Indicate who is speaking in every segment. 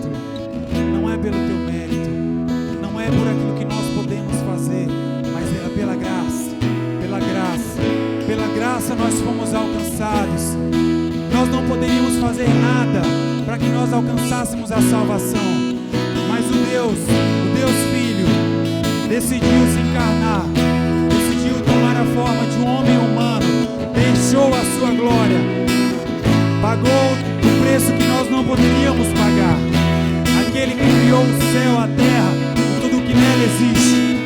Speaker 1: mérito, não é pelo teu mérito, não é por aquilo que nós podemos fazer, mas é pela graça, pela graça, pela graça nós fomos alcançados. Nós não poderíamos fazer nada para que nós alcançássemos a salvação, mas o Deus Filho, decidiu se encarnar, decidiu tomar a forma de um homem humano, deixou a sua glória, pagou o preço que nós não poderíamos pagar. Aquele que criou o céu, a terra e tudo o que nela existe,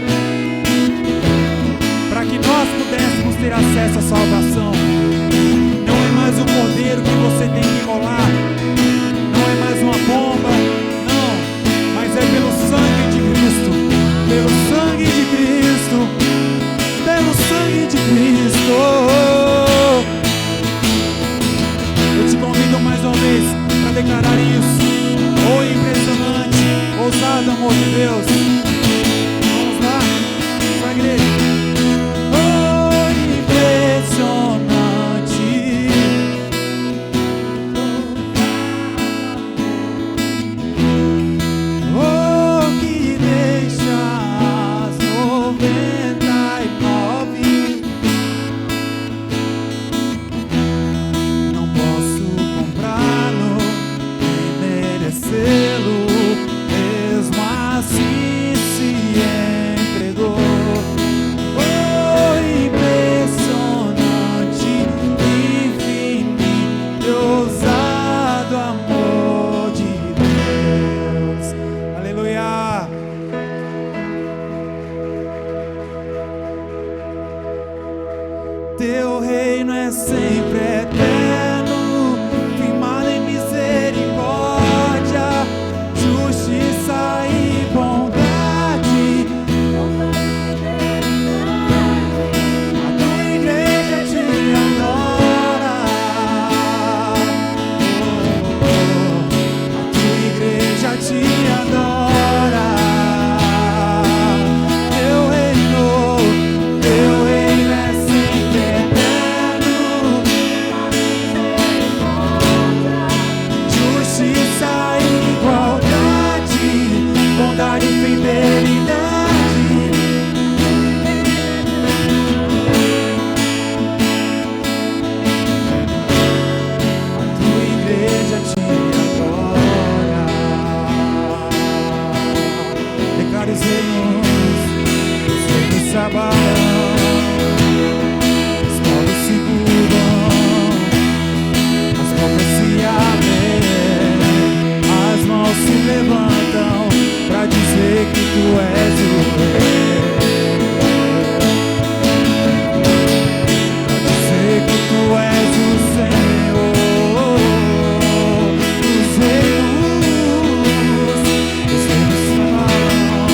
Speaker 1: para que nós pudéssemos ter acesso à salvação. Não é mais um cordeiro que você tem que rolar, não é mais uma bomba, não, mas é pelo sangue de Cristo, pelo sangue de Cristo, pelo sangue de Cristo. Eu te convido mais uma vez para declarar isso. Oh, impressionante, ousado amor de Deus. Vamos lá, sua igreja. Oh, impressionante. Oh, que deixa as 99. Não posso comprá-lo nem merecê-lo, mesmo assim se entregou. Oh, impressionante, infinito, ousado amor de Deus. Aleluia. Teu reino é sempre eterno, firmado em misericórdia, justiça e bondade. A tua igreja te adora. A tua igreja te adora. Teu reino é sempre eterno, justiça e igualdade, bondade e fidelidade. A tua igreja te adora. Declare os reinos se abalam, os povos se curvam, as portas se abrem, as mãos se levantam pra dizer que tu és o rei, pra dizer que tu és o Senhor. Os reinos se abalam,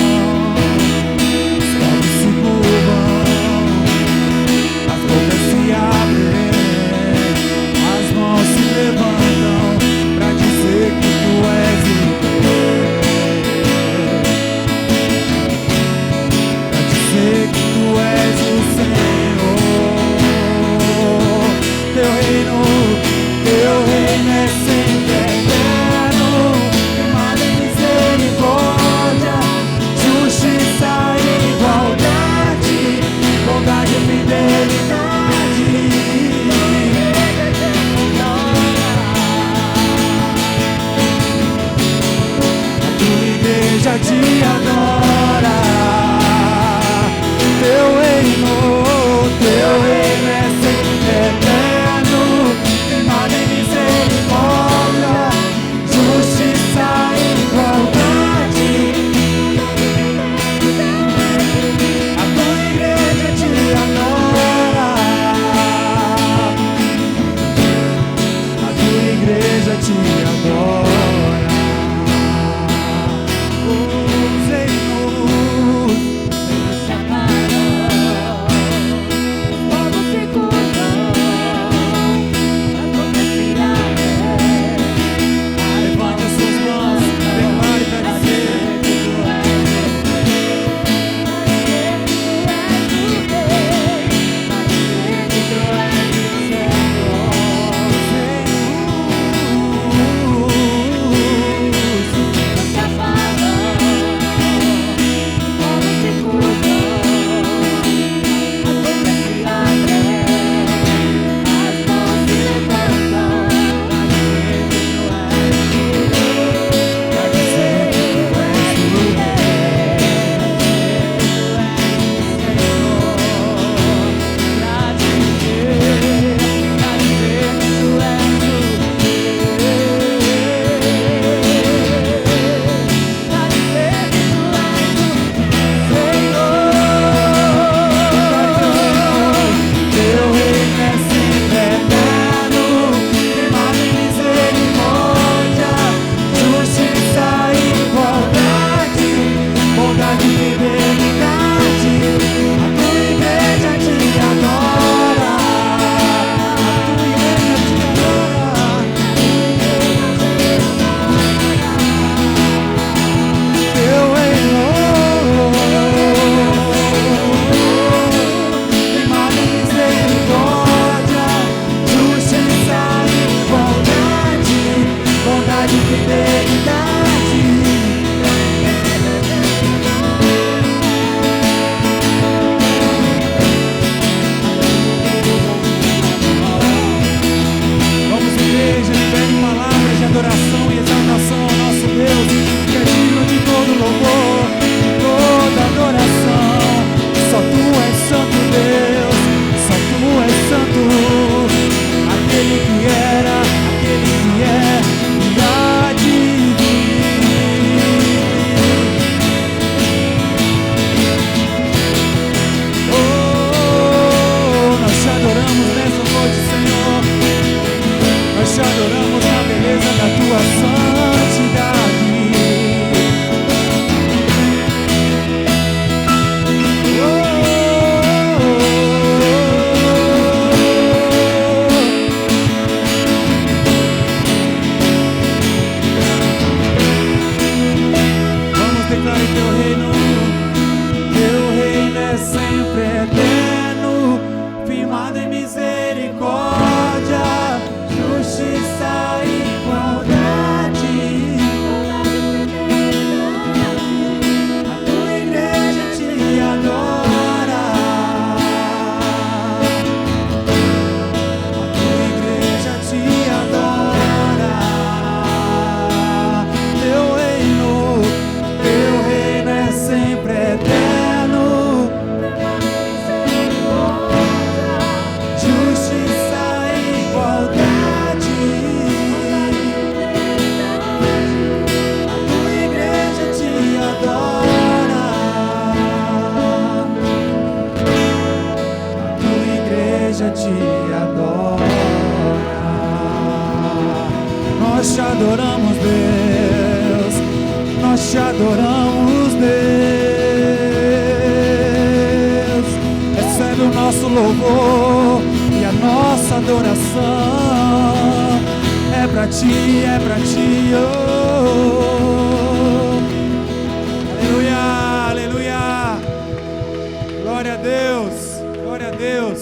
Speaker 1: os povos se curvam, as bocas se abrem, as mãos se levantam pra dizer que tu és o rei, pra dizer que tu és o Senhor. Teu reino é sempre eterno, firmado em misericórdia, justiça e igualdade, bondade e fidelidade. A tua igreja te adora. Teu reino é sempre eterno, firmado em misericórdia, justiça e igualdade. A tua igreja te adora. A tua igreja te adora. Oh, Senhor. nós te adoramos, Deus. Recebe o nosso louvor e a nossa adoração. É pra ti, oh. Aleluia, aleluia. Glória a Deus, glória a Deus.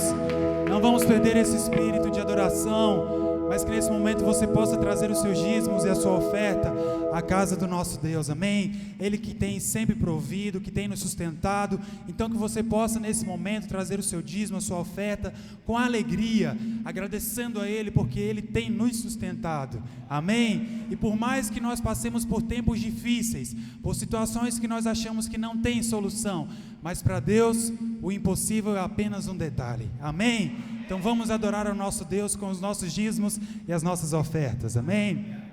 Speaker 1: Não vamos perder esse espírito de adoração, mas que nesse momento você possa trazer os seus dízimos e a sua oferta à casa do nosso Deus, amém? Ele que tem sempre provido, que tem nos sustentado, então que você possa nesse momento trazer o seu dízimo, a sua oferta com alegria, agradecendo a Ele porque Ele tem nos sustentado, amém? E por mais que nós passemos por tempos difíceis, por situações que nós achamos que não tem solução, mas para Deus o impossível é apenas um detalhe, amém? Então vamos adorar ao nosso Deus com os nossos dízimos e as nossas ofertas, amém?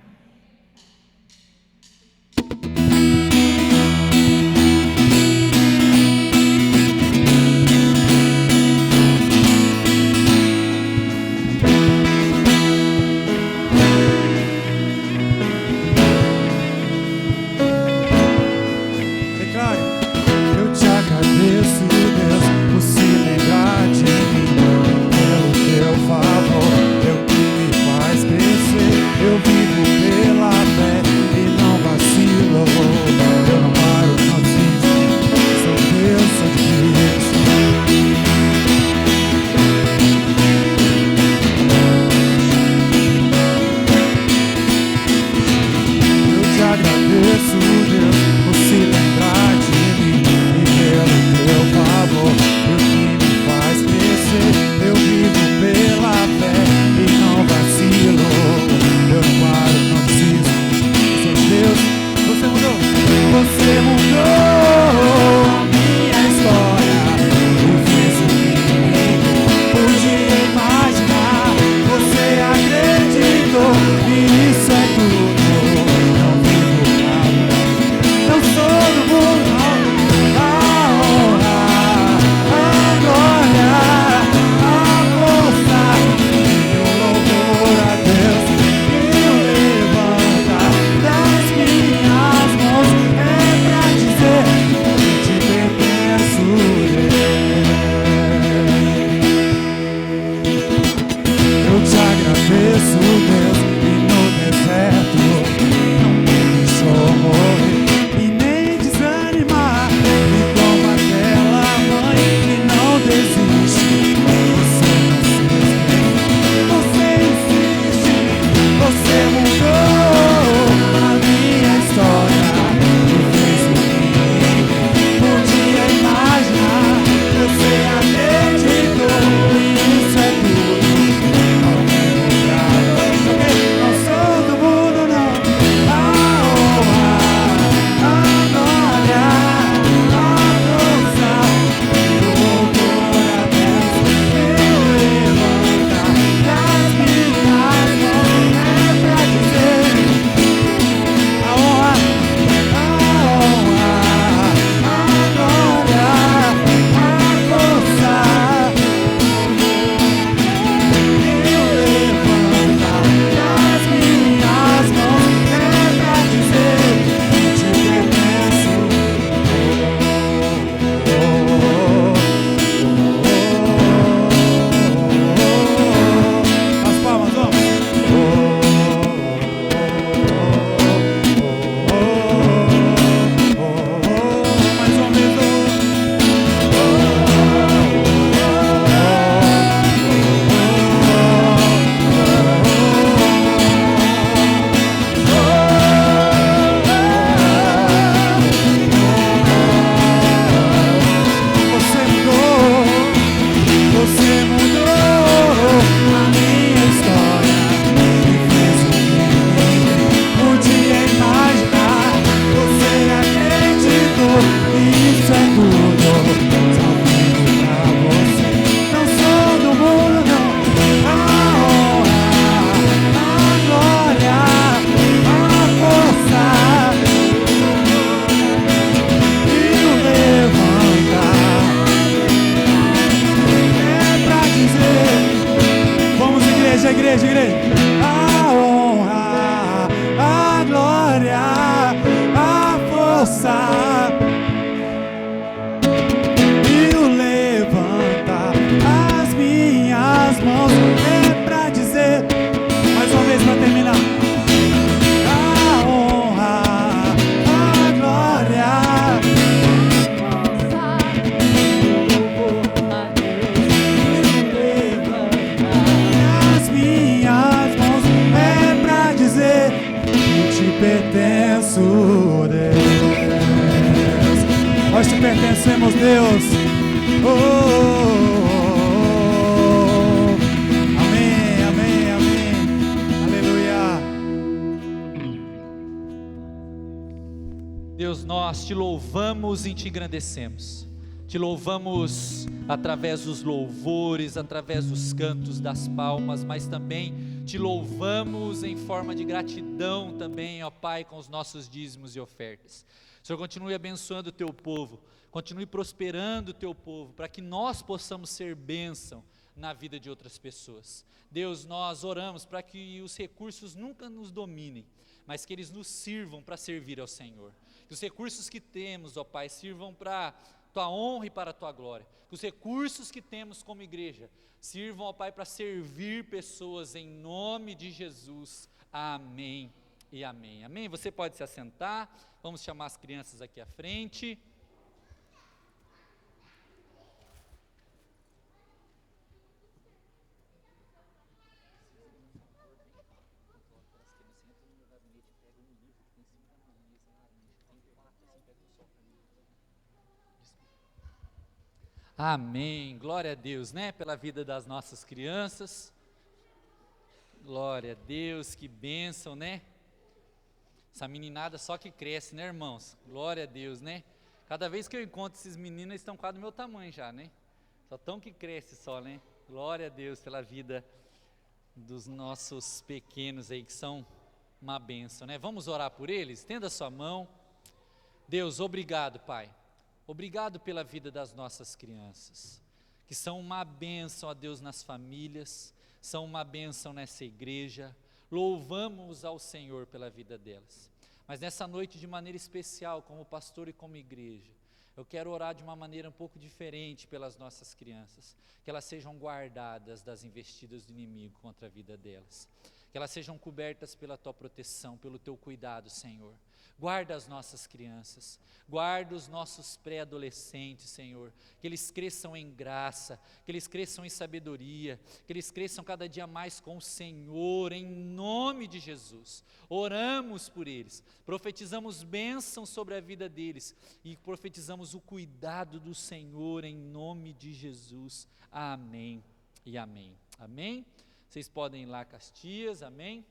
Speaker 1: Declare: eu te agradeço, Deus, por se lembrar de mim, pelo teu favor, é o que me faz crescer. Eu vivo Nós te pertencemos, Deus. Oh, oh, oh, oh. Amém, amém, amém. Aleluia.
Speaker 2: Deus, nós te louvamos e te engrandecemos. Te louvamos através dos louvores, através dos cantos, das palmas, mas também te louvamos em forma de gratidão também, ó Pai, com os nossos dízimos e ofertas. Senhor, continue abençoando o teu povo, continue prosperando o teu povo, para que nós possamos ser bênção na vida de outras pessoas. Deus, nós oramos para que os recursos nunca nos dominem, mas que eles nos sirvam para servir ao Senhor. Que os recursos que temos, ó Pai, sirvam para tua honra e para a tua glória. Que os recursos que temos como igreja sirvam, ó Pai, para servir pessoas em nome de Jesus. Amém e amém. Amém. Você pode se assentar. Vamos chamar as crianças aqui à frente. Amém, glória a Deus, né, pela vida das nossas crianças, glória a Deus, que bênção, né, essa meninada só que cresce, né, irmãos, glória a Deus, né, cada vez que eu encontro esses meninos, eles estão quase do meu tamanho já, né, só tão que cresce só, né, glória a Deus pela vida dos nossos pequenos aí, que são uma bênção, né, vamos orar por eles, estenda a sua mão. Deus, obrigado, Pai. Obrigado pela vida das nossas crianças, que são uma bênção a Deus nas famílias, são uma bênção nessa igreja, louvamos ao Senhor pela vida delas, mas nessa noite de maneira especial, como pastor e como igreja, eu quero orar de uma maneira um pouco diferente pelas nossas crianças, que elas sejam guardadas das investidas do inimigo contra a vida delas, que elas sejam cobertas pela tua proteção, pelo teu cuidado, Senhor. Guarda as nossas crianças, guarda os nossos pré-adolescentes, Senhor, que eles cresçam em graça, que eles cresçam em sabedoria, que eles cresçam cada dia mais com o Senhor, em nome de Jesus. Oramos por eles, profetizamos bênção sobre a vida deles e profetizamos o cuidado do Senhor em nome de Jesus. Amém e amém. Amém? Vocês podem ir lá, Castias, amém?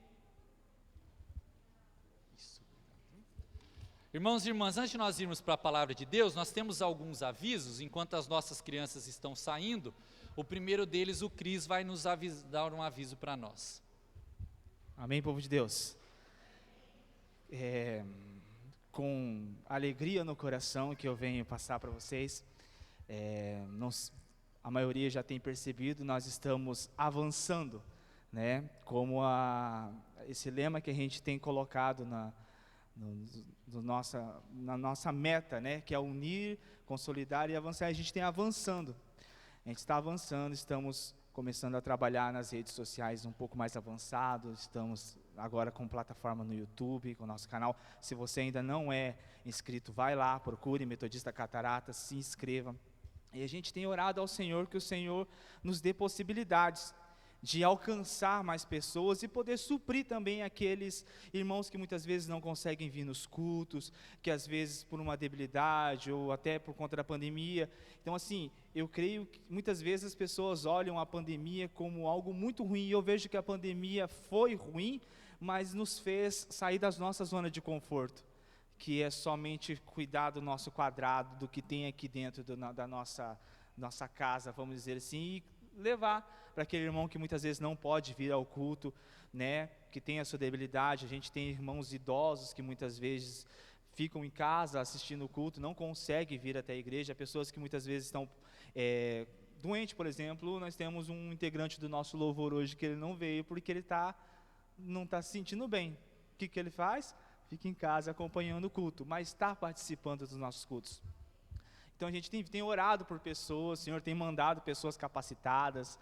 Speaker 2: Irmãos e irmãs, antes de nós irmos para a palavra de Deus, nós temos alguns avisos, enquanto as nossas crianças estão saindo. O primeiro deles, o Cris vai nos dar um aviso para nós.
Speaker 3: Amém, povo de Deus. Com alegria no coração que eu venho passar para vocês, a maioria já tem percebido, nós estamos avançando, né? Como esse lema que a gente tem colocado na nossa meta, né, que é unir, consolidar e avançar. A gente tem avançando, a gente está avançando, estamos começando a trabalhar nas redes sociais um pouco mais avançado, estamos agora com plataforma no YouTube, com o nosso canal. Se você ainda não é inscrito, vai lá, procure Metodista Cataratas, se inscreva. E a gente tem orado ao Senhor, que o Senhor nos dê possibilidades de alcançar mais pessoas e poder suprir também aqueles irmãos que muitas vezes não conseguem vir nos cultos, que às vezes por uma debilidade ou até por conta da pandemia. Então assim, eu creio que muitas vezes as pessoas olham a pandemia como algo muito ruim, e eu vejo que a pandemia foi ruim, mas nos fez sair das nossas zonas de conforto, que é somente cuidar do nosso quadrado, do que tem aqui dentro da nossa casa, vamos dizer assim, e levar para aquele irmão que muitas vezes não pode vir ao culto, né, que tem a sua debilidade. A gente tem irmãos idosos que muitas vezes ficam em casa assistindo o culto, não conseguem vir até a igreja, pessoas que muitas vezes estão doentes, por exemplo. Nós temos um integrante do nosso louvor hoje que ele não veio porque ele não está se sentindo bem. O que ele faz? Fica em casa acompanhando o culto, mas está participando dos nossos cultos. Então a gente tem orado por pessoas, o Senhor tem mandado pessoas capacitadas,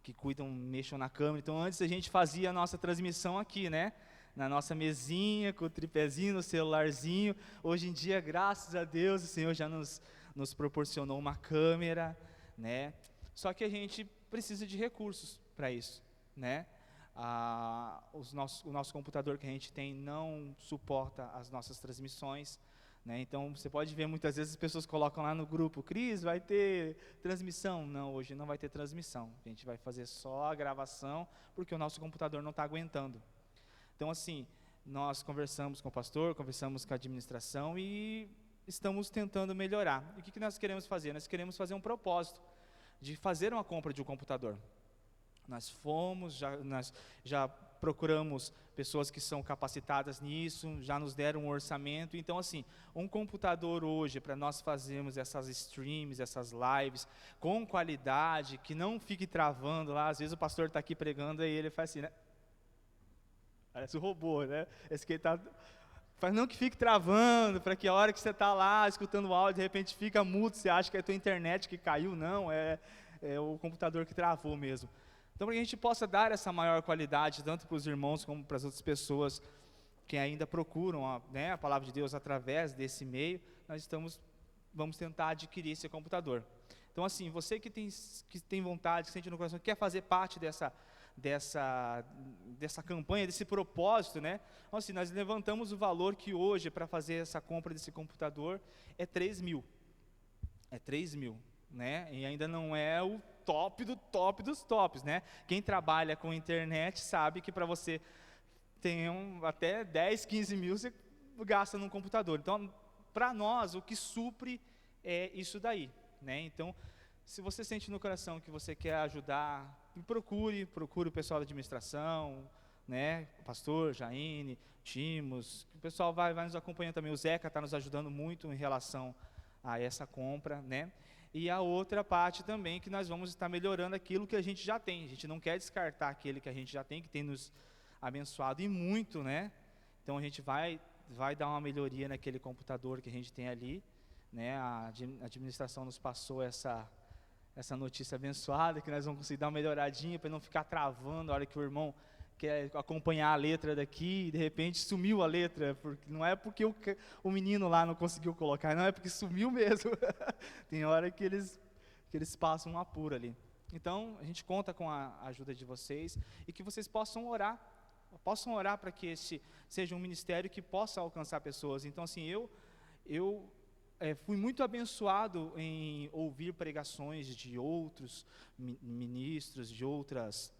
Speaker 3: que cuidam, mexam na câmera. Então antes a gente fazia a nossa transmissão aqui, né? Na nossa mesinha, com o tripézinho, no celularzinho. Hoje em dia, graças a Deus, o Senhor já nos proporcionou uma câmera, né? Só que a gente precisa de recursos para isso, né? O nosso computador que a gente tem não suporta as nossas transmissões, né? Então, você pode ver muitas vezes as pessoas colocam lá no grupo, Cris, vai ter transmissão? Não, hoje não vai ter transmissão. A gente vai fazer só a gravação, porque o nosso computador não está aguentando. Então, assim, nós conversamos com o pastor, conversamos com a administração e estamos tentando melhorar. E o que nós queremos fazer? Nós queremos fazer um propósito de fazer uma compra de um computador. Nós já procuramos pessoas que são capacitadas nisso, já nos deram um orçamento. Então, assim, um computador hoje, para nós fazermos essas streams, essas lives, com qualidade, que não fique travando lá. Às vezes o pastor está aqui pregando e ele faz assim, né? Parece um robô, né? Esse que ele está... Faz não que fique travando, para que a hora que você está lá escutando o áudio, de repente fica mudo, você acha que é a tua internet que caiu. Não, é o computador que travou mesmo. Então, para que a gente possa dar essa maior qualidade, tanto para os irmãos como para as outras pessoas que ainda procuram a palavra de Deus através desse meio, vamos tentar adquirir esse computador. Então, assim, você que tem vontade, que sente no coração, que quer fazer parte dessa campanha, desse propósito, né? Então, assim, nós levantamos o valor que hoje, para fazer essa compra desse computador, é 3 mil. É 3 mil, né? E ainda não é o top do top dos tops, né? Quem trabalha com internet sabe que para você ter até 10, 15 mil, você gasta num computador. Então, para nós, o que supre é isso daí, né? Então, se você sente no coração que você quer ajudar, procure o pessoal da administração, né? O pastor, Jaine, Timos, o pessoal vai nos acompanhando também. O Zeca está nos ajudando muito em relação a essa compra, né? E a outra parte também, que nós vamos estar melhorando aquilo que a gente já tem. A gente não quer descartar aquele que a gente já tem, que tem nos abençoado e muito, né? Então, a gente vai dar uma melhoria naquele computador que a gente tem ali, né? A administração nos passou essa notícia abençoada, que nós vamos conseguir dar uma melhoradinha, para não ficar travando a hora que o irmão quer acompanhar a letra daqui, e de repente sumiu a letra, não é porque o menino lá não conseguiu colocar, não, é porque sumiu mesmo. Tem hora que eles passam um apuro ali. Então, a gente conta com a ajuda de vocês, e que vocês possam orar para que esse seja um ministério que possa alcançar pessoas. Então, assim, eu fui muito abençoado em ouvir pregações de outros ministros, de outras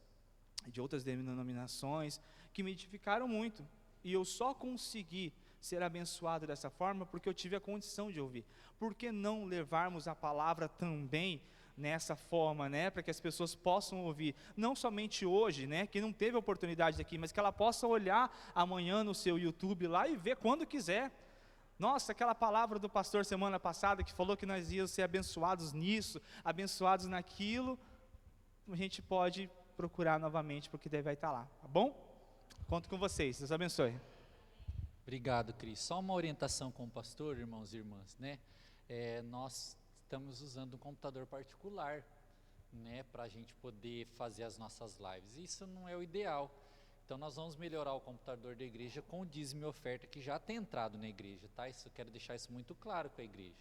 Speaker 3: denominações, que me edificaram muito, e eu só consegui ser abençoado dessa forma porque eu tive a condição de ouvir. Por que não levarmos a palavra também nessa forma, né, para que as pessoas possam ouvir, não somente hoje, né, que não teve oportunidade aqui, mas que ela possa olhar amanhã no seu YouTube lá e ver quando quiser. Nossa, aquela palavra do pastor semana passada, que falou que nós íamos ser abençoados nisso, abençoados naquilo, a gente pode procurar novamente, porque daí vai estar lá, tá bom? Conto com vocês, Deus abençoe.
Speaker 2: Obrigado, Cris. Só uma orientação com o pastor, irmãos e irmãs, né? Nós estamos usando um computador particular, né, para a gente poder fazer as nossas lives. Isso não é o ideal. Então, nós vamos melhorar o computador da igreja com o dízimo e oferta que já tem entrado na igreja, tá? Eu quero deixar isso muito claro com a igreja,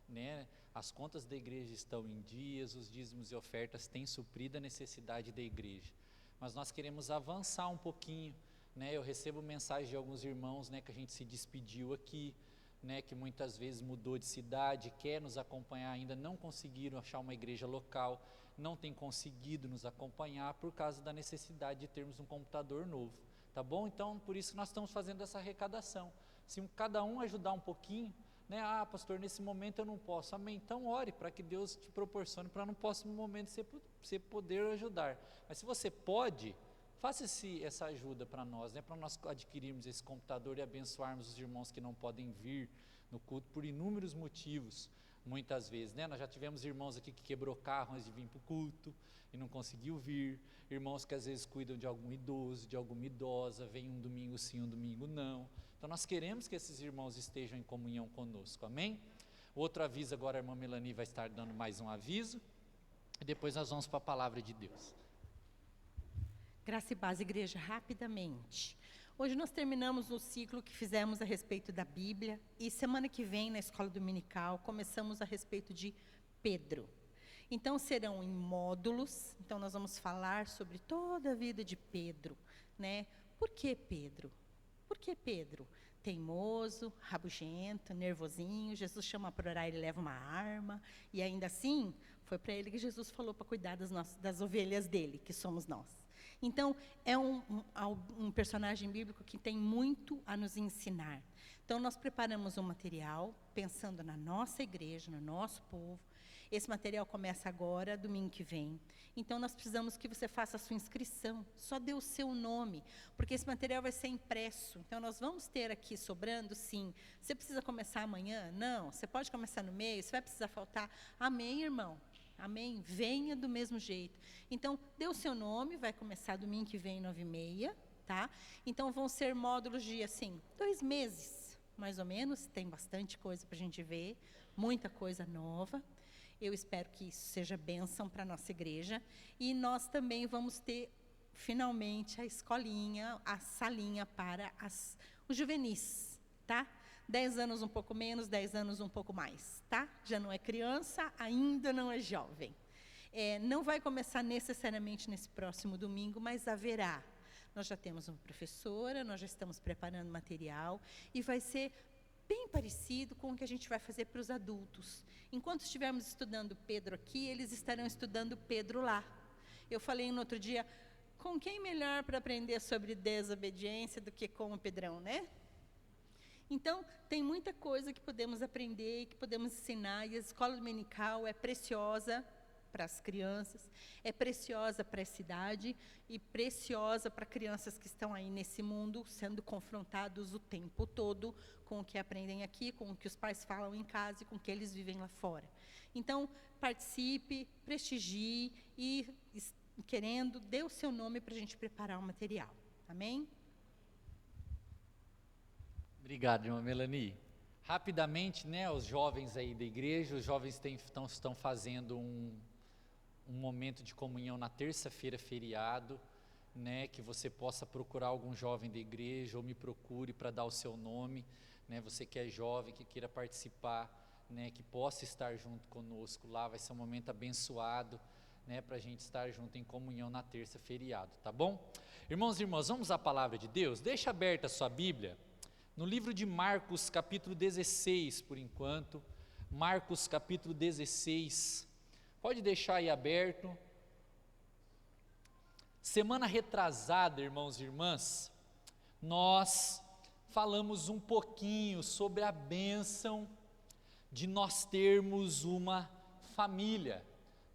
Speaker 2: né? As contas da igreja estão em dias, os dízimos e ofertas têm suprido a necessidade da igreja. Mas nós queremos avançar um pouquinho, né? Eu recebo mensagens de alguns irmãos, né, que a gente se despediu aqui, né, que muitas vezes mudou de cidade, quer nos acompanhar, ainda não conseguiram achar uma igreja local, não tem conseguido nos acompanhar por causa da necessidade de termos um computador novo, tá bom? Então, por isso nós estamos fazendo essa arrecadação. Se cada um ajudar um pouquinho, né? Pastor, nesse momento eu não posso. Amém. Então ore para que Deus te proporcione para no próximo momento você poder ajudar. Mas se você pode, faça essa ajuda para nós, né? Para nós adquirirmos esse computador e abençoarmos os irmãos que não podem vir no culto por inúmeros motivos, muitas vezes, né? Nós já tivemos irmãos aqui que quebrou carro antes de vir para o culto e não conseguiu vir, irmãos que às vezes cuidam de algum idoso, de alguma idosa, vem um domingo sim, um domingo não. Então nós queremos que esses irmãos estejam em comunhão conosco, amém? Outro aviso agora, a irmã Melanie vai estar dando mais um aviso, e depois nós vamos para a palavra de Deus.
Speaker 4: Graça e paz, igreja, rapidamente. Hoje nós terminamos o ciclo que fizemos a respeito da Bíblia, e semana que vem, na escola dominical, começamos a respeito de Pedro. Então serão em módulos, então nós vamos falar sobre toda a vida de Pedro, né? Por que Pedro? Por que Pedro? teimoso, rabugento, nervosinho. Jesus chama para orar, ele leva uma arma. E ainda assim, foi para ele que Jesus falou para cuidar das ovelhas dele, que somos nós. Então, é um personagem bíblico que tem muito a nos ensinar. Então, nós preparamos um material, pensando na nossa igreja, no nosso povo. Esse material começa agora, domingo que vem. Então, nós precisamos que você faça a sua inscrição. Só dê o seu nome, porque esse material vai ser impresso. Então, nós vamos ter aqui sobrando, sim. Você precisa começar amanhã? Não. Você pode começar no meio? Você vai precisar faltar? Amém, irmão? Amém? Venha do mesmo jeito. Então, dê o seu nome, vai começar domingo que vem, 9h30, tá? Então, vão ser módulos de, assim, 2 meses, mais ou menos. Tem bastante coisa para a gente ver, muita coisa nova. Eu espero que isso seja bênção para a nossa igreja. E nós também vamos ter, finalmente, a escolinha, a salinha para os juvenis, tá? 10 anos um pouco menos, 10 anos um pouco mais, tá? Já não é criança, ainda não é jovem. Não vai começar necessariamente nesse próximo domingo, mas haverá. Nós já temos uma professora, nós já estamos preparando material, e vai ser bem parecido com o que a gente vai fazer para os adultos. Enquanto estivermos estudando Pedro aqui, eles estarão estudando Pedro lá. Eu falei no outro dia, com quem melhor para aprender sobre desobediência do que com o Pedrão, né? Então, tem muita coisa que podemos aprender, que podemos ensinar, e a escola dominical é preciosa para as crianças, é preciosa para a cidade e preciosa para crianças que estão aí nesse mundo, sendo confrontados o tempo todo com o que aprendem aqui, com o que os pais falam em casa e com o que eles vivem lá fora. Então, participe, prestigie e, querendo, dê o seu nome para a gente preparar o material. Amém?
Speaker 2: Obrigado, irmã Melanie. Rapidamente, né, os jovens aí da igreja, os jovens estão fazendo um momento de comunhão na terça-feira, feriado, né, que você possa procurar algum jovem da igreja ou me procure para dar o seu nome, né, você que é jovem, que queira participar, né, que possa estar junto conosco lá, vai ser um momento abençoado, né, para a gente estar junto em comunhão na terça, feriado, tá bom? Irmãos e irmãs, vamos à palavra de Deus? Deixa aberta a sua Bíblia, no livro de Marcos, capítulo 16, por enquanto, Marcos, capítulo 16, pode deixar aí aberto. Semana retrasada, irmãos e irmãs, nós falamos um pouquinho sobre a bênção de nós termos uma família.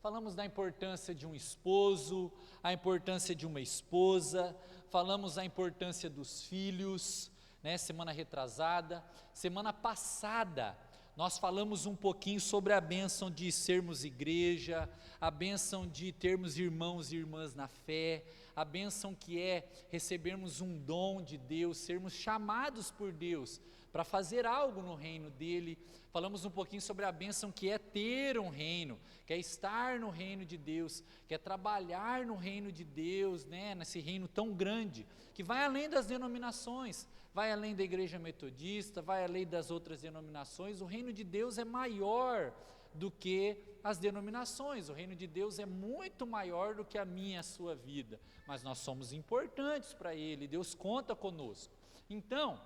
Speaker 2: Falamos da importância de um esposo, a importância de uma esposa, falamos da importância dos filhos, né, semana retrasada. Semana passada, nós falamos um pouquinho sobre a bênção de sermos igreja, a bênção de termos irmãos e irmãs na fé, a bênção que é recebermos um dom de Deus, sermos chamados por Deus para fazer algo no reino dele. Falamos um pouquinho sobre a bênção que é ter um reino, que é estar no reino de Deus, que é trabalhar no reino de Deus, né, nesse reino tão grande, que vai além das denominações, vai além da igreja metodista, vai além das outras denominações. O reino de Deus é maior do que as denominações, o reino de Deus é muito maior do que a minha e a sua vida, mas nós somos importantes para Ele, Deus conta conosco. Então,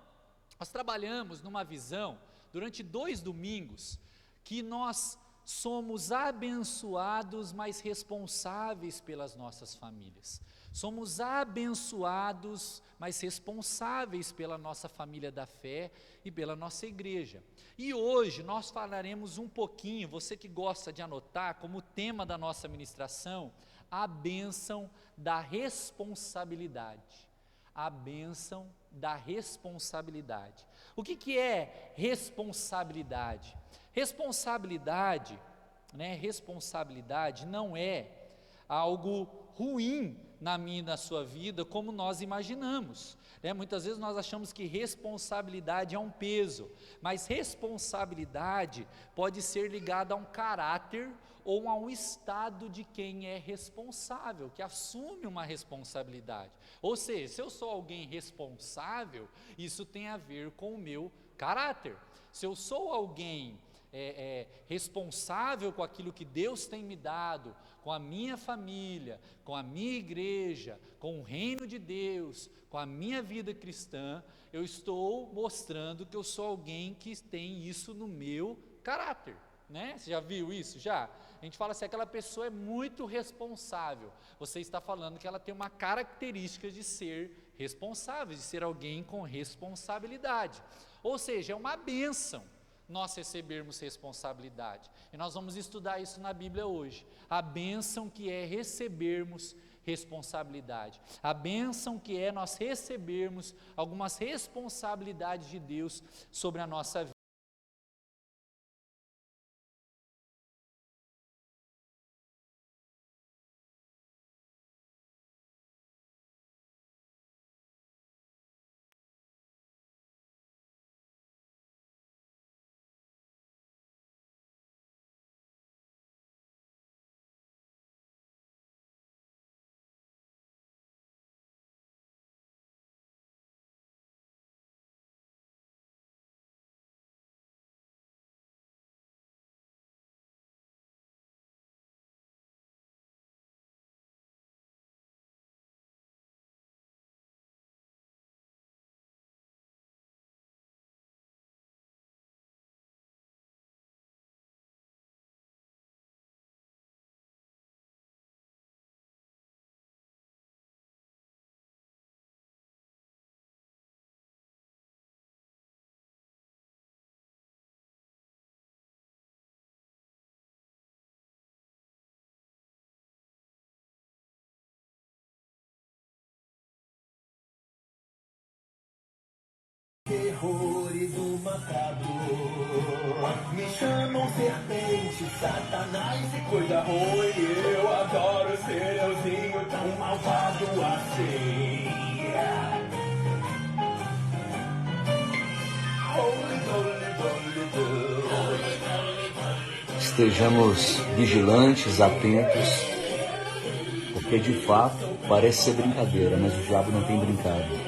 Speaker 2: nós trabalhamos numa visão, durante 2 domingos, que nós somos abençoados, mas responsáveis pelas nossas famílias. Somos abençoados, mas responsáveis pela nossa família da fé e pela nossa igreja. E hoje nós falaremos um pouquinho, você que gosta de anotar, como tema da nossa ministração, a bênção da responsabilidade. A bênção da responsabilidade. O que é responsabilidade? Responsabilidade não é algo ruim na minha e na sua vida, como nós imaginamos, né? Muitas vezes nós achamos que responsabilidade é um peso, mas responsabilidade pode ser ligada a um caráter ou a um estado de quem é responsável, que assume uma responsabilidade. Ou seja, se eu sou alguém responsável, isso tem a ver com o meu caráter. Se eu sou alguém responsável com aquilo que Deus tem me dado, com a minha família, com a minha igreja, com o reino de Deus, com a minha vida cristã, eu estou mostrando que eu sou alguém que tem isso no meu caráter, né? Você já viu isso? Já? A gente fala assim, aquela pessoa é muito responsável. Você está falando que ela tem uma característica de ser responsável, de ser alguém com responsabilidade. Ou seja, é uma bênção nós recebermos responsabilidade. E nós vamos estudar isso na Bíblia hoje. A bênção que é recebermos responsabilidade. A bênção que é nós recebermos algumas responsabilidades de Deus sobre a nossa vida.
Speaker 5: Terrores do matador me chamam serpente, satanás e coisa ruim. Eu adoro ser euzinho tão malvado assim.
Speaker 6: Estejamos vigilantes, atentos, porque de fato parece ser brincadeira, mas o diabo não tem brincado.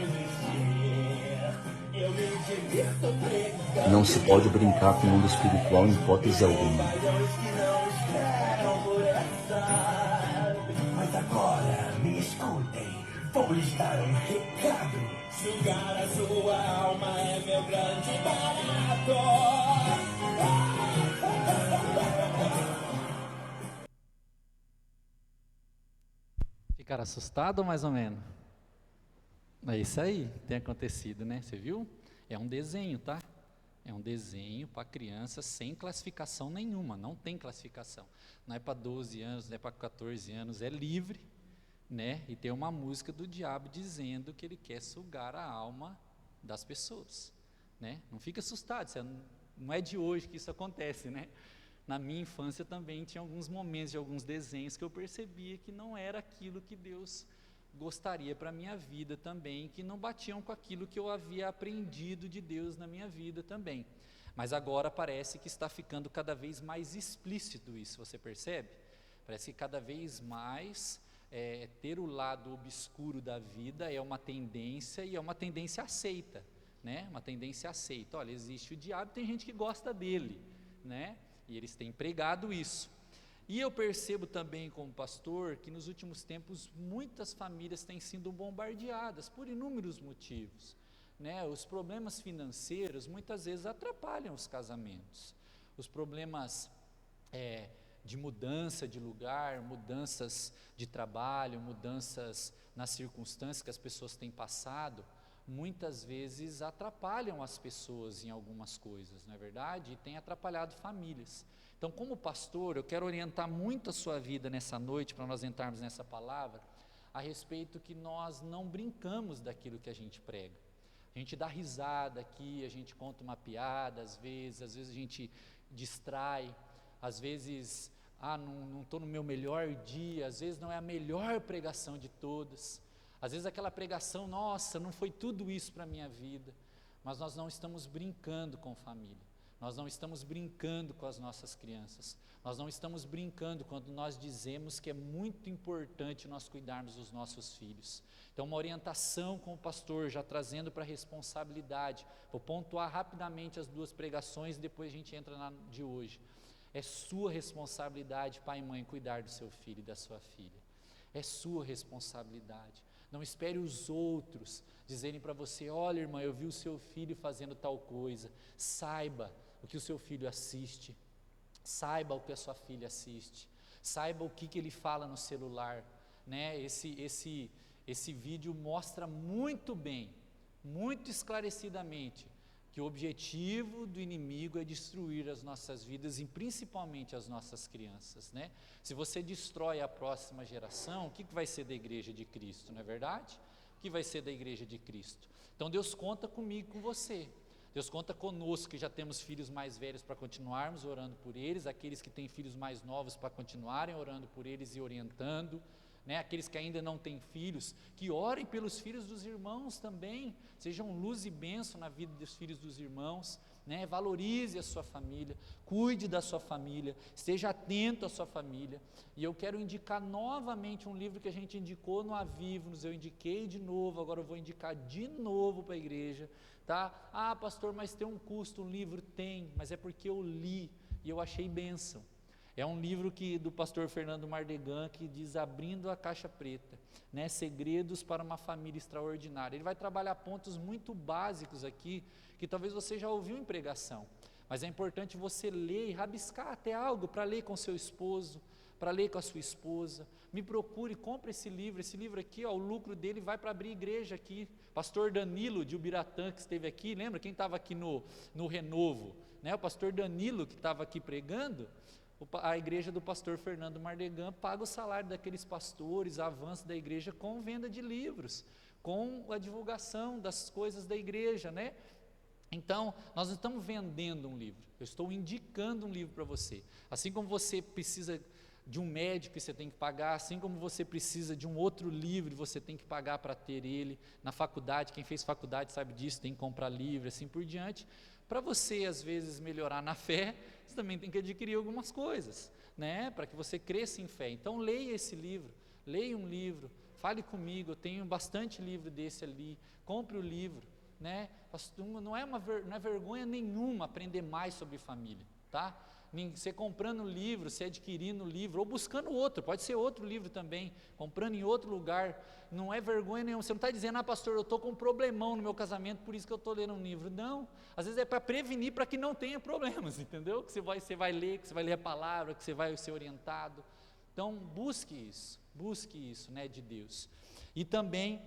Speaker 6: Não se pode brincar com o mundo espiritual em hipótese alguma.
Speaker 5: Mas agora me escutem, vou lhes dar um recado. Sugar a sua alma é meu grande barato.
Speaker 2: Ficaram assustados ou mais ou menos? É isso aí que tem acontecido, né? Você viu? É um desenho, tá? É um desenho para criança sem classificação nenhuma, não tem classificação. Não é para 12 anos, não é para 14 anos, é livre, né? E tem uma música do diabo dizendo que ele quer sugar a alma das pessoas, né? Não fica assustado, não é de hoje que isso acontece, né? Na minha infância também tinha alguns momentos de alguns desenhos que eu percebia que não era aquilo que Deus gostaria para a minha vida também, que não batiam com aquilo que eu havia aprendido de Deus na minha vida também. Mas agora parece que está ficando cada vez mais explícito isso, você percebe? Parece que cada vez mais ter o lado obscuro da vida é uma tendência e é uma tendência aceita, né? Uma tendência aceita. Olha, existe o diabo, tem gente que gosta dele, né? E eles têm pregado isso. E eu percebo também como pastor que nos últimos tempos muitas famílias têm sido bombardeadas por inúmeros motivos, né? Os problemas financeiros muitas vezes atrapalham os casamentos, os problemas de mudança de lugar, mudanças de trabalho, mudanças nas circunstâncias que as pessoas têm passado, muitas vezes atrapalham as pessoas em algumas coisas, não é verdade? E tem atrapalhado famílias. Então, como pastor, eu quero orientar muito a sua vida nessa noite, para nós entrarmos nessa palavra, a respeito que nós não brincamos daquilo que a gente prega. A gente dá risada aqui, a gente conta uma piada, às vezes a gente distrai, às vezes, não estou no meu melhor dia, às vezes não é a melhor pregação de todas, às vezes aquela pregação, nossa, não foi tudo isso para a minha vida, mas nós não estamos brincando com família. Nós não estamos brincando com as nossas crianças. Nós não estamos brincando quando nós dizemos que é muito importante nós cuidarmos dos nossos filhos. Então, uma orientação com o pastor, já trazendo para a responsabilidade. Vou pontuar rapidamente as 2 pregações e depois a gente entra na de hoje. É sua responsabilidade, pai e mãe, cuidar do seu filho e da sua filha. É sua responsabilidade. Não espere os outros dizerem para você: olha, irmã, eu vi o seu filho fazendo tal coisa. Saiba o que o seu filho assiste, saiba o que a sua filha assiste, saiba o que ele fala no celular, né? Esse vídeo mostra muito bem, muito esclarecidamente, que o objetivo do inimigo é destruir as nossas vidas e principalmente as nossas crianças, né? Se você destrói a próxima geração, o que vai ser da igreja de Cristo, não é verdade? O que vai ser da igreja de Cristo? Então Deus conta comigo, com você. Deus conta conosco que já temos filhos mais velhos para continuarmos orando por eles, aqueles que têm filhos mais novos para continuarem orando por eles e orientando, né? Aqueles que ainda não têm filhos, que orem pelos filhos dos irmãos também, sejam luz e bênção na vida dos filhos dos irmãos, né? Valorize a sua família, cuide da sua família, esteja atento à sua família. E eu quero indicar novamente um livro que a gente indicou no Avivos, eu indiquei de novo, agora eu vou indicar de novo para a igreja, tá? Ah, pastor, mas tem um custo, um livro? Tem, mas é porque eu li e eu achei bênção. É um livro do pastor Fernando Mardegan, que diz Abrindo a Caixa Preta, né? Segredos para uma família extraordinária. Ele vai trabalhar pontos muito básicos aqui, que talvez você já ouviu em pregação, mas é importante você ler e rabiscar até algo para ler com seu esposo, para ler com a sua esposa. Me procure, compre esse livro aqui, ó, o lucro dele vai para abrir igreja aqui. Pastor Danilo de Ubiratã, que esteve aqui, lembra quem estava aqui no Renovo, né? O pastor Danilo que estava aqui pregando. A igreja do pastor Fernando Mardegan paga o salário daqueles pastores, avanço da igreja com venda de livros, com a divulgação das coisas da igreja, né? Então, nós não estamos vendendo um livro, eu estou indicando um livro para você. Assim como você precisa de um médico que você tem que pagar, assim como você precisa de um outro livro, você tem que pagar para ter ele. Na faculdade, quem fez faculdade sabe disso, tem que comprar livro, assim por diante. Para você, às vezes, melhorar na fé, você também tem que adquirir algumas coisas, né? Para que você cresça em fé. Então, leia esse livro, leia um livro, fale comigo, eu tenho bastante livro desse ali, compre o livro, né? Não é vergonha nenhuma aprender mais sobre família, tá? Você comprando livro, você adquirindo livro, ou buscando outro, pode ser outro livro também, comprando em outro lugar, não é vergonha nenhuma. Você não está dizendo: ah, pastor, eu estou com um problemão no meu casamento, por isso que eu estou lendo um livro. Não, às vezes é para prevenir, para que não tenha problemas, entendeu? Que você vai ler, que você vai ler a palavra, que você vai ser orientado. Então, busque isso, né, de Deus. E também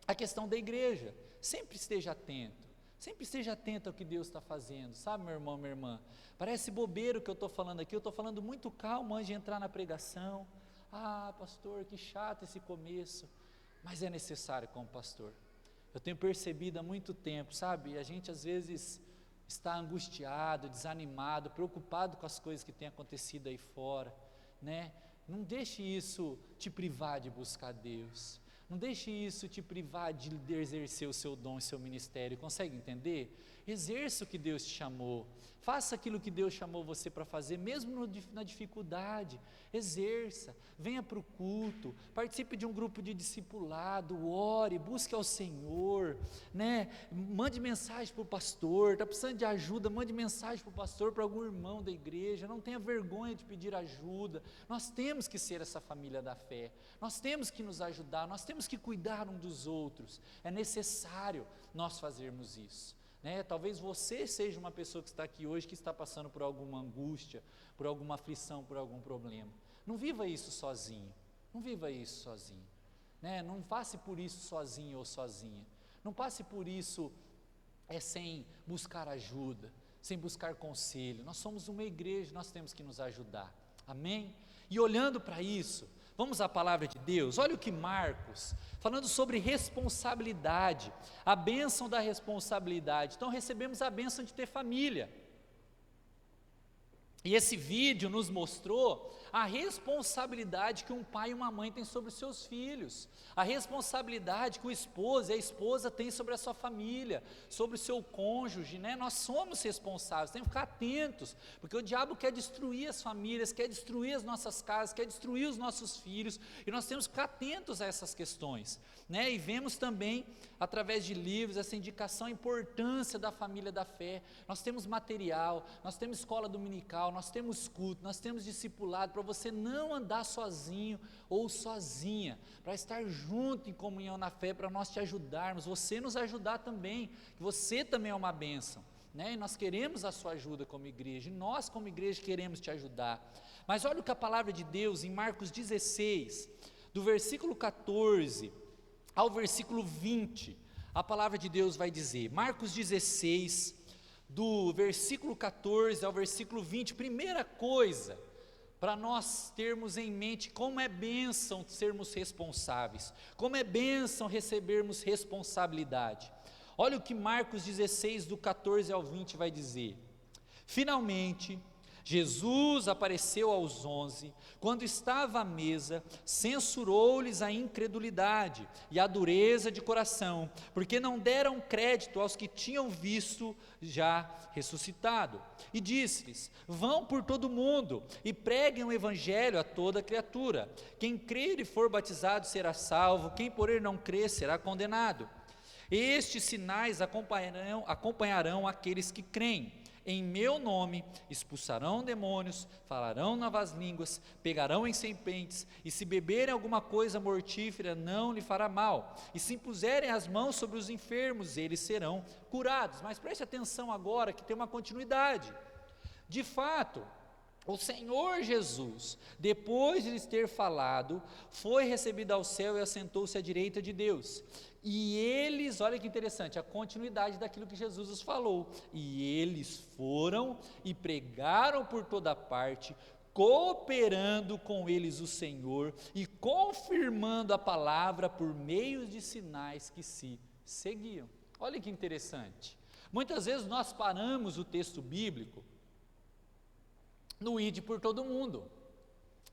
Speaker 2: a questão da igreja, sempre esteja atento. Sempre esteja atento ao que Deus está fazendo, sabe, meu irmão, minha irmã? Parece bobeiro o que eu estou falando aqui, eu estou falando muito calmo antes de entrar na pregação. Ah, pastor, que chato esse começo, mas é necessário como pastor. Eu tenho percebido há muito tempo, sabe, a gente às vezes está angustiado, desanimado, preocupado com as coisas que têm acontecido aí fora, né? Não deixe isso te privar de buscar Deus. Não deixe isso te privar de exercer o seu dom e seu ministério. Consegue entender? Exerça o que Deus te chamou. Faça aquilo que Deus chamou você para fazer, mesmo na dificuldade. Exerça, venha para o culto, participe de um grupo de discipulado, ore, busque ao Senhor, né? Mande mensagem para o pastor, está precisando de ajuda, mande mensagem para o pastor, para algum irmão da igreja, não tenha vergonha de pedir ajuda. Nós temos que ser essa família da fé, nós temos que nos ajudar, nós temos que cuidar um dos outros, é necessário nós fazermos isso. Né? Talvez você seja uma pessoa que está aqui hoje, que está passando por alguma angústia, por alguma aflição, por algum problema. Não viva isso sozinho, não viva isso sozinho, né? Não passe por isso sozinho ou sozinha, não passe por isso sem buscar ajuda, sem buscar conselho. Nós somos uma igreja, nós temos que nos ajudar, amém? E olhando para isso, vamos à palavra de Deus. Olha o que Marcos, falando sobre responsabilidade, a bênção da responsabilidade. Então recebemos a bênção de ter família, e esse vídeo nos mostrou a responsabilidade que um pai e uma mãe têm sobre os seus filhos, a responsabilidade que o esposo e a esposa têm sobre a sua família, sobre o seu cônjuge, né? Nós somos responsáveis, temos que ficar atentos, porque o diabo quer destruir as famílias, quer destruir as nossas casas, quer destruir os nossos filhos, e nós temos que ficar atentos a essas questões, né? E vemos também, através de livros, essa indicação, a importância da família da fé. Nós temos material, nós temos escola dominical, nós temos culto, nós temos discipulado, para você não andar sozinho ou sozinha, para estar junto em comunhão na fé, para nós te ajudarmos, você nos ajudar também, que você também é uma bênção, né? E nós queremos a sua ajuda como igreja, e nós como igreja queremos te ajudar. Mas olha o que a palavra de Deus, em Marcos 16, do versículo 14 ao versículo 20, a palavra de Deus vai dizer, Marcos 16, do versículo 14 ao versículo 20, primeira coisa, para nós termos em mente como é bênção sermos responsáveis, como é bênção recebermos responsabilidade. Olha o que Marcos 16, do 14 ao 20 vai dizer, finalmente, Jesus apareceu aos 11, quando estava à mesa, censurou-lhes a incredulidade e a dureza de coração, porque não deram crédito aos que tinham visto já ressuscitado, e disse-lhes, vão por todo o mundo, e preguem o evangelho a toda criatura, quem crer e for batizado será salvo, quem porém não crer será condenado, estes sinais acompanharão aqueles que creem, em meu nome expulsarão demônios, falarão novas línguas, pegarão em serpentes, e se beberem alguma coisa mortífera não lhe fará mal, e se impuserem as mãos sobre os enfermos, eles serão curados. Mas preste atenção agora que tem uma continuidade. De fato, o Senhor Jesus, depois de lhes ter falado, foi recebido ao céu e assentou-se à direita de Deus. E eles, olha que interessante, a continuidade daquilo que Jesus os falou. E eles foram e pregaram por toda parte, cooperando com eles o Senhor e confirmando a palavra por meio de sinais que se seguiam. Olha que interessante. Muitas vezes nós paramos o texto bíblico no ide por todo mundo.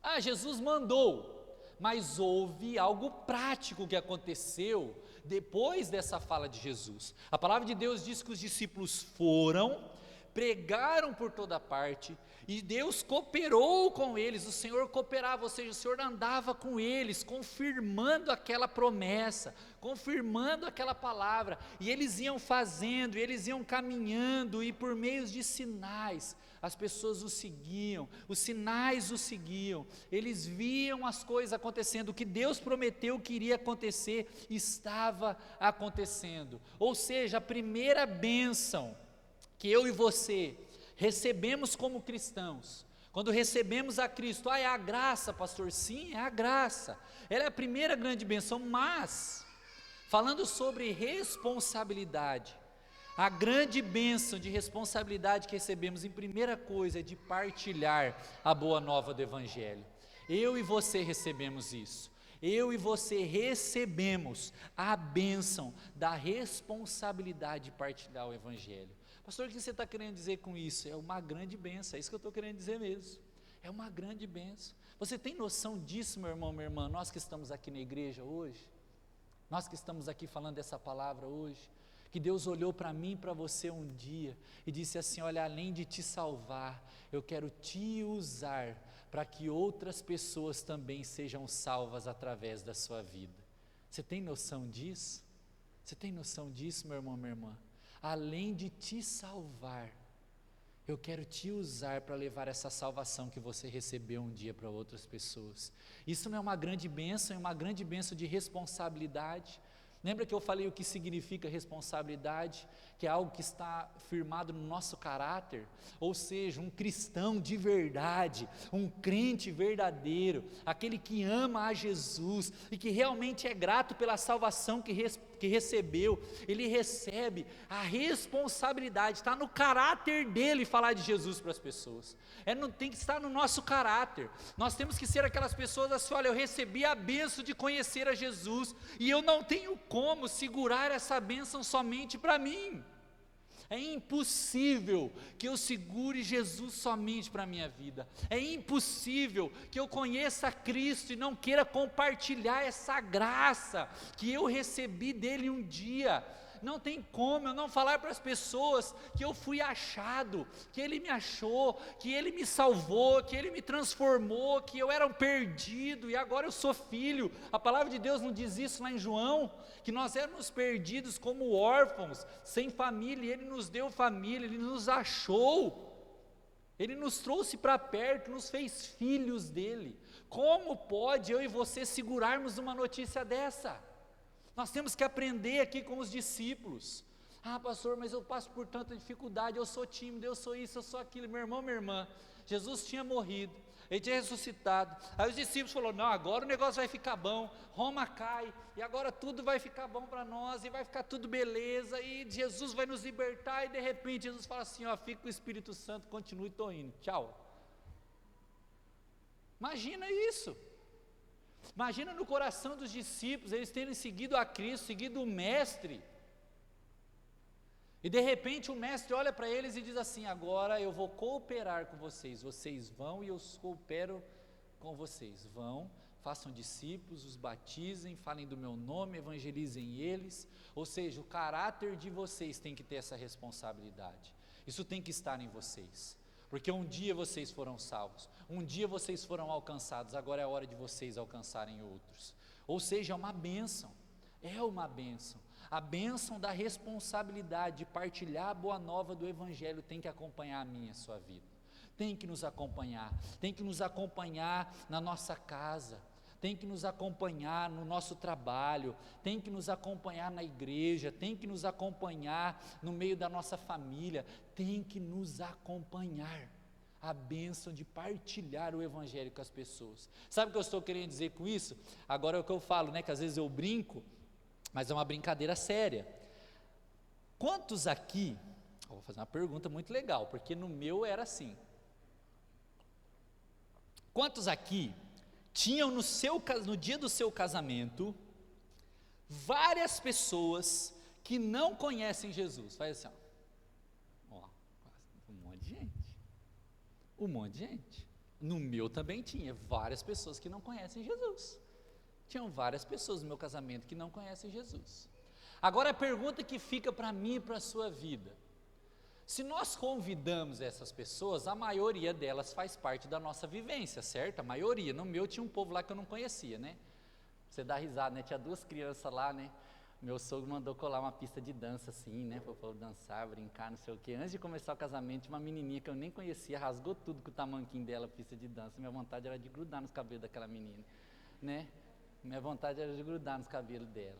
Speaker 2: Ah, Jesus mandou, mas houve algo prático que aconteceu depois dessa fala de Jesus. A palavra de Deus diz que os discípulos foram, pregaram por toda parte, e Deus cooperou com eles, o Senhor cooperava, ou seja, o Senhor andava com eles, confirmando aquela promessa, confirmando aquela palavra, e eles iam fazendo, e eles iam caminhando, e por meio de sinais, as pessoas o seguiam, os sinais o seguiam, eles viam as coisas acontecendo, o que Deus prometeu que iria acontecer, estava acontecendo. Ou seja, a primeira bênção que eu e você recebemos como cristãos, quando recebemos a Cristo, é a graça, pastor? Sim, é a graça, ela é a primeira grande bênção, mas, falando sobre responsabilidade, a grande bênção de responsabilidade que recebemos, em primeira coisa, é de partilhar a boa nova do Evangelho. Eu e você recebemos isso, eu e você recebemos a bênção da responsabilidade de partilhar o Evangelho. Pastor, o que você está querendo dizer com isso? É uma grande bênção, é isso que eu estou querendo dizer mesmo, é uma grande bênção. Você tem noção disso, meu irmão, minha irmã, nós que estamos aqui na igreja hoje, nós que estamos aqui falando dessa palavra hoje, que Deus olhou para mim e para você um dia, e disse assim, olha, além de te salvar, eu quero te usar, para que outras pessoas também sejam salvas através da sua vida. Você tem noção disso? Você tem noção disso, meu irmão, minha irmã? Além de te salvar, eu quero te usar para levar essa salvação que você recebeu um dia para outras pessoas. Isso não é uma grande bênção, é uma grande bênção de responsabilidade. Lembra que eu falei o que significa responsabilidade? Que é algo que está firmado no nosso caráter, ou seja, um cristão de verdade, um crente verdadeiro, aquele que ama a Jesus e que realmente é grato pela salvação que recebeu, ele recebe a responsabilidade, está no caráter dele falar de Jesus para as pessoas, tem que estar no nosso caráter. Nós temos que ser aquelas pessoas assim, olha, eu recebi a bênção de conhecer a Jesus, e eu não tenho como segurar essa bênção somente para mim. É impossível que eu segure Jesus somente para a minha vida. É impossível que eu conheça Cristo e não queira compartilhar essa graça que eu recebi dele um dia. Não tem como eu não falar para as pessoas que eu fui achado, que Ele me achou, que Ele me salvou, que Ele me transformou, que eu era um perdido e agora eu sou filho. A palavra de Deus não diz isso lá em João, que nós éramos perdidos como órfãos, sem família, e Ele nos deu família, Ele nos achou, Ele nos trouxe para perto, nos fez filhos dEle. Como pode eu e você segurarmos uma notícia dessa? Nós temos que aprender aqui com os discípulos. Ah, pastor, mas eu passo por tanta dificuldade, eu sou tímido, eu sou isso, eu sou aquilo. Meu irmão, minha irmã, Jesus tinha morrido, Ele tinha ressuscitado. Aí os discípulos falaram, não, agora o negócio vai ficar bom, Roma cai, e agora tudo vai ficar bom para nós, e vai ficar tudo beleza, e Jesus vai nos libertar, e de repente Jesus fala assim, ó, fica com o Espírito Santo, continue, estou indo, tchau. Imagina isso. Imagina no coração dos discípulos, eles terem seguido a Cristo, seguido o Mestre, e de repente o Mestre olha para eles e diz assim, agora eu vou cooperar com vocês, vocês vão e eu coopero com vocês, vão, façam discípulos, os batizem, falem do meu nome, evangelizem eles, ou seja, o caráter de vocês tem que ter essa responsabilidade, isso tem que estar em vocês, porque um dia vocês foram salvos, um dia vocês foram alcançados, agora é a hora de vocês alcançarem outros, ou seja, é uma bênção, a bênção da responsabilidade de partilhar a boa nova do Evangelho tem que acompanhar a minha e a sua vida, tem que nos acompanhar na nossa casa, tem que nos acompanhar no nosso trabalho, tem que nos acompanhar na igreja, tem que nos acompanhar no meio da nossa família, tem que nos acompanhar, a bênção de partilhar o Evangelho com as pessoas. Sabe o que eu estou querendo dizer com isso? Agora é o que eu falo, né, que às vezes eu brinco, mas é uma brincadeira séria. Quantos aqui, eu vou fazer uma pergunta muito legal, porque no meu era assim, quantos aqui tinham no dia do seu casamento, várias pessoas que não conhecem Jesus? Faz assim, ó, um monte de gente, no meu também tinha várias pessoas que não conhecem Jesus, tinham várias pessoas no meu casamento que não conhecem Jesus. Agora a pergunta que fica para mim e para a sua vida, se nós convidamos essas pessoas, a maioria delas faz parte da nossa vivência, certo? A maioria, no meu tinha um povo lá que eu não conhecia, né? Você dá risada, né? Tinha 2 crianças lá, né? Meu sogro mandou colar uma pista de dança assim, né? Para o povo dançar, brincar, não sei o quê. Antes de começar o casamento, tinha uma menininha que eu nem conhecia, rasgou tudo com o tamanquinho dela, a pista de dança. Minha vontade era de grudar nos cabelos daquela menina, né? Minha vontade era de grudar nos cabelos dela.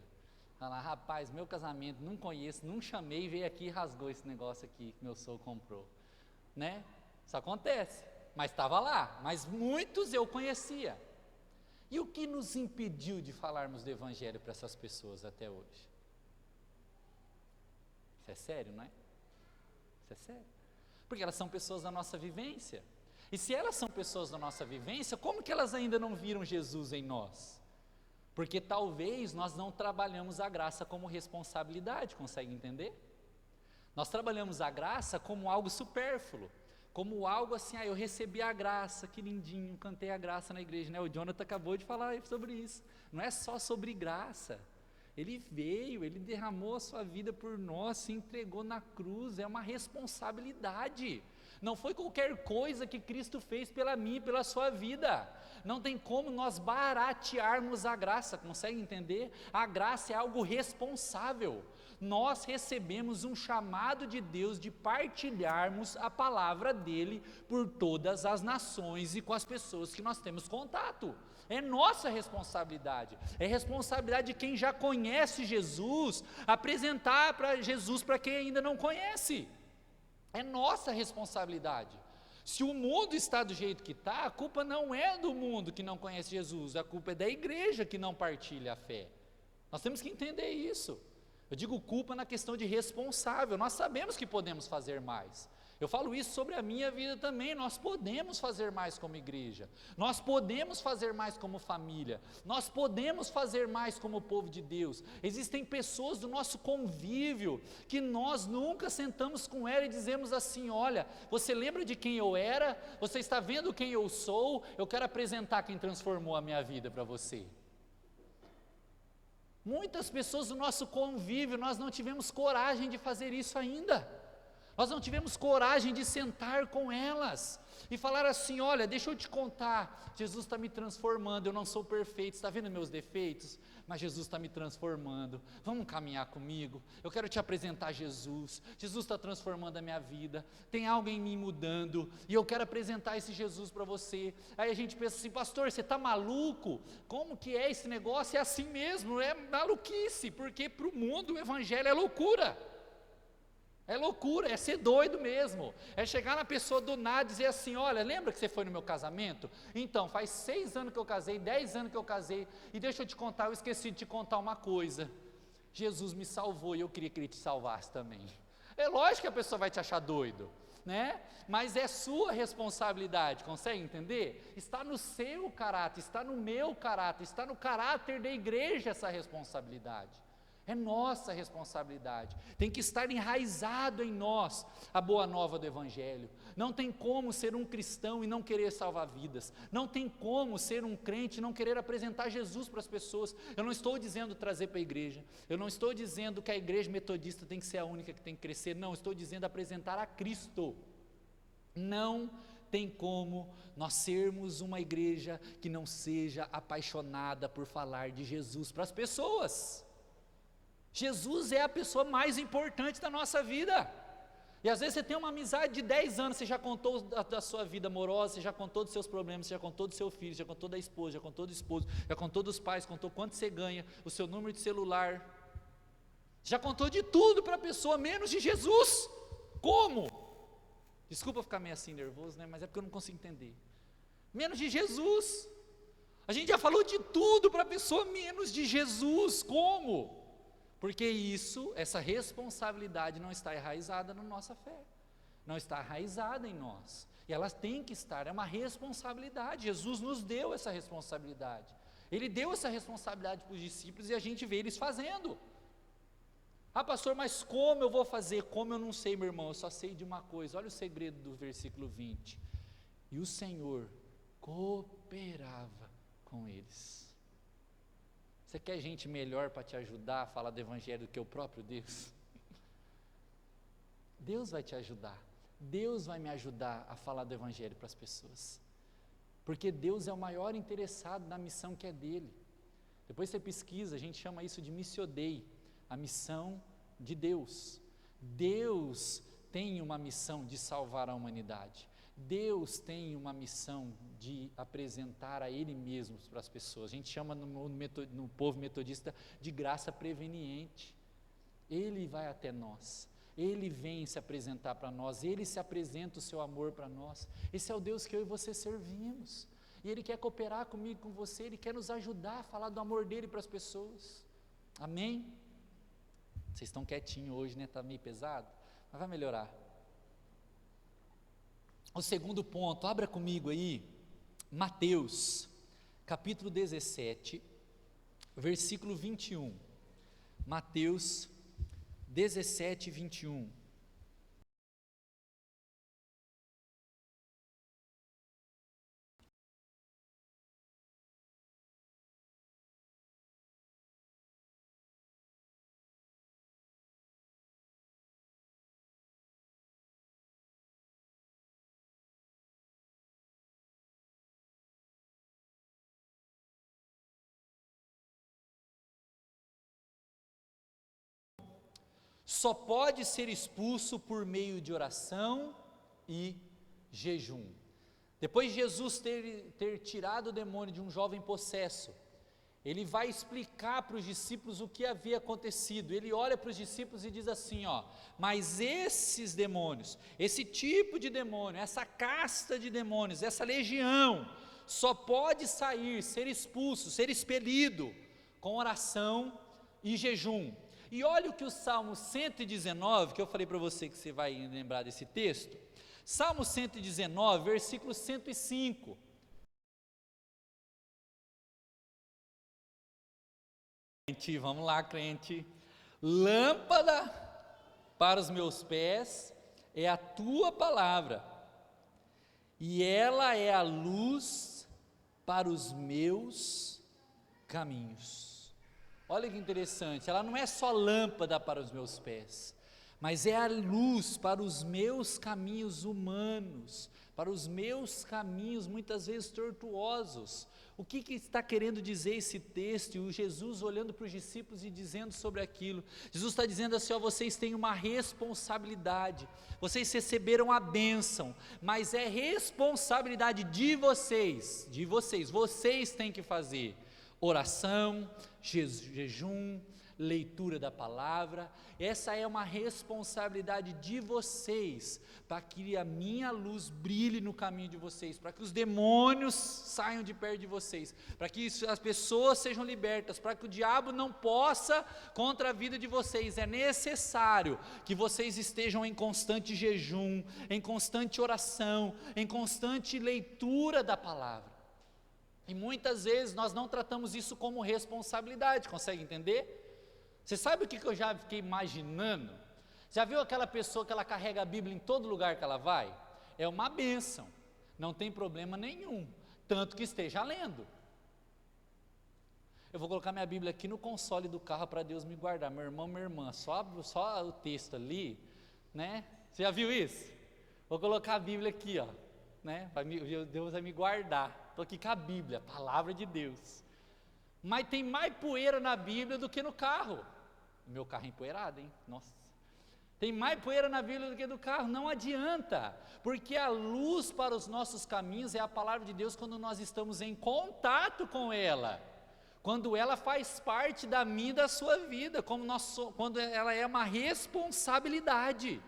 Speaker 2: Falar, rapaz, meu casamento, não conheço, não chamei, veio aqui e rasgou esse negócio aqui que meu sogro comprou, né? Isso acontece, mas estava lá, mas muitos eu conhecia. E o que nos impediu de falarmos do Evangelho para essas pessoas até hoje? Isso é sério, não é? Isso é sério. Porque elas são pessoas da nossa vivência. E se elas são pessoas da nossa vivência, como que elas ainda não viram Jesus em nós? Porque talvez nós não trabalhamos a graça como responsabilidade, consegue entender? Nós trabalhamos a graça como algo supérfluo, como algo assim, eu recebi a graça, que lindinho, cantei a graça na igreja, né? O Jonathan acabou de falar sobre isso, não é só sobre graça, ele veio, ele derramou a sua vida por nós, se entregou na cruz, é uma responsabilidade, não foi qualquer coisa que Cristo fez pela mim e pela sua vida, não tem como nós baratearmos a graça, consegue entender? A graça é algo responsável, nós recebemos um chamado de Deus de partilharmos a palavra dEle por todas as nações e com as pessoas que nós temos contato, é nossa responsabilidade, é responsabilidade de quem já conhece Jesus, apresentar para Jesus para quem ainda não conhece, é nossa responsabilidade. Se o mundo está do jeito que está, a culpa não é do mundo que não conhece Jesus, a culpa é da igreja que não partilha a fé, nós temos que entender isso. Eu digo culpa na questão de responsável, nós sabemos que podemos fazer mais, Eu falo isso sobre a minha vida também. Nós podemos fazer mais como igreja, nós podemos fazer mais como família, nós podemos fazer mais como povo de Deus. Existem pessoas do nosso convívio que nós nunca sentamos com ela e dizemos assim: olha, você lembra de quem eu era? Você está vendo quem eu sou? Eu quero apresentar quem transformou a minha vida para você. Muitas pessoas do nosso convívio, nós não tivemos coragem de fazer isso ainda. Nós não tivemos coragem de sentar com elas e falar assim: olha, deixa eu te contar, Jesus está me transformando, eu não sou perfeito, está vendo meus defeitos? Mas Jesus está me transformando, vamos caminhar comigo, eu quero te apresentar Jesus, Jesus está transformando a minha vida, tem algo em mim mudando, e eu quero apresentar esse Jesus para você. Aí a gente pensa assim: pastor, você está maluco? Como que é esse negócio? É assim mesmo, é maluquice, porque para o mundo o evangelho é loucura. É loucura, é ser doido mesmo, é chegar na pessoa do nada e dizer assim: olha, lembra que você foi no meu casamento? Então, faz 6 anos que eu casei, 10 anos que eu casei, e deixa eu te contar, eu esqueci de te contar uma coisa, Jesus me salvou e eu queria que Ele te salvasse também. É lógico que a pessoa vai te achar doido, né? Mas é sua responsabilidade, consegue entender? Está no seu caráter, está no meu caráter, está no caráter da igreja essa responsabilidade. É nossa responsabilidade, tem que estar enraizado em nós a boa nova do Evangelho. Não tem como ser um cristão e não querer salvar vidas, não tem como ser um crente e não querer apresentar Jesus para as pessoas. Eu não estou dizendo trazer para a igreja, eu não estou dizendo que a igreja metodista tem que ser a única que tem que crescer, não, estou dizendo apresentar a Cristo. Não tem como nós sermos uma igreja que não seja apaixonada por falar de Jesus para as pessoas. Jesus é a pessoa mais importante da nossa vida, e às vezes você tem uma amizade de 10 anos, você já contou da sua vida amorosa, você já contou dos seus problemas, você já contou do seu filho, já contou da esposa, já contou do esposo, já contou dos pais, contou quanto você ganha, o seu número de celular, já contou de tudo para a pessoa, menos de Jesus. Como? Desculpa ficar meio assim nervoso, né? Mas é porque eu não consigo entender. Menos de Jesus. A gente já falou de tudo para a pessoa, menos de Jesus. Como? Porque essa responsabilidade não está enraizada na nossa fé, não está enraizada em nós, e ela tem que estar, é uma responsabilidade. Jesus nos deu essa responsabilidade, Ele deu essa responsabilidade para os discípulos e a gente vê eles fazendo. Ah, pastor, mas como eu vou fazer? Como eu não sei, meu irmão, eu só sei de uma coisa, olha o segredo do versículo 20, e o Senhor cooperava com eles. Você quer gente melhor para te ajudar a falar do Evangelho do que o próprio Deus? Deus vai te ajudar, Deus vai me ajudar a falar do Evangelho para as pessoas, porque Deus é o maior interessado na missão que é dele. Depois você pesquisa, a gente chama isso de Missio Dei, a missão de Deus. Deus tem uma missão de salvar a humanidade, Deus tem uma missão de apresentar a Ele mesmo para as pessoas. A gente chama no povo metodista de graça preveniente. Ele vai até nós, Ele vem se apresentar para nós, Ele se apresenta o seu amor para nós. Esse é o Deus que eu e você servimos, e Ele quer cooperar comigo, com você, Ele quer nos ajudar a falar do amor dEle para as pessoas. Amém? Vocês estão quietinhos hoje, né? Está meio pesado, mas vai melhorar. O segundo ponto, abra comigo aí, Mateus, capítulo 17, versículo 21. Mateus 17, 21. Só pode ser expulso por meio de oração e jejum. Depois de Jesus ter tirado o demônio de um jovem possesso, Ele vai explicar para os discípulos o que havia acontecido. Ele olha para os discípulos e diz assim, mas esses demônios, esse tipo de demônio, essa casta de demônios, essa legião, só pode sair, ser expulso, ser expelido com oração e jejum. E olha o que o Salmo 119, que eu falei para você que você vai lembrar desse texto, Salmo 119, versículo 105. Vamos lá, crente. Lâmpada para os meus pés é a tua palavra, e ela é a luz para os meus caminhos. Olha que interessante, ela não é só lâmpada para os meus pés, mas é a luz para os meus caminhos humanos, para os meus caminhos muitas vezes tortuosos. O que está querendo dizer esse texto? E o Jesus olhando para os discípulos e dizendo sobre aquilo. Jesus está dizendo assim, ó, vocês têm uma responsabilidade, vocês receberam a bênção, mas é responsabilidade de vocês, vocês têm que fazer oração, jejum, leitura da palavra. Essa é uma responsabilidade de vocês, para que a minha luz brilhe no caminho de vocês, para que os demônios saiam de perto de vocês, para que as pessoas sejam libertas, para que o diabo não possa contra a vida de vocês. É necessário que vocês estejam em constante jejum, em constante oração, em constante leitura da palavra. E muitas vezes nós não tratamos isso como responsabilidade, consegue entender? Você sabe o que eu já fiquei imaginando? Já viu aquela pessoa que ela carrega a Bíblia em todo lugar que ela vai? É uma bênção, não tem problema nenhum, tanto que esteja lendo. Eu vou colocar minha Bíblia aqui no console do carro para Deus me guardar, meu irmão, minha irmã, só o texto ali, né? Você já viu isso? Vou colocar a Bíblia aqui, ó, né? Deus vai me guardar, estou aqui com a Bíblia, a palavra de Deus. Mas tem mais poeira na Bíblia do que no carro. Meu carro é empoeirado, hein? Nossa. Tem mais poeira na Bíblia do que no carro. Não adianta, porque a luz para os nossos caminhos é a palavra de Deus quando nós estamos em contato com ela. Quando ela faz parte da minha e da sua vida, quando ela é uma responsabilidade.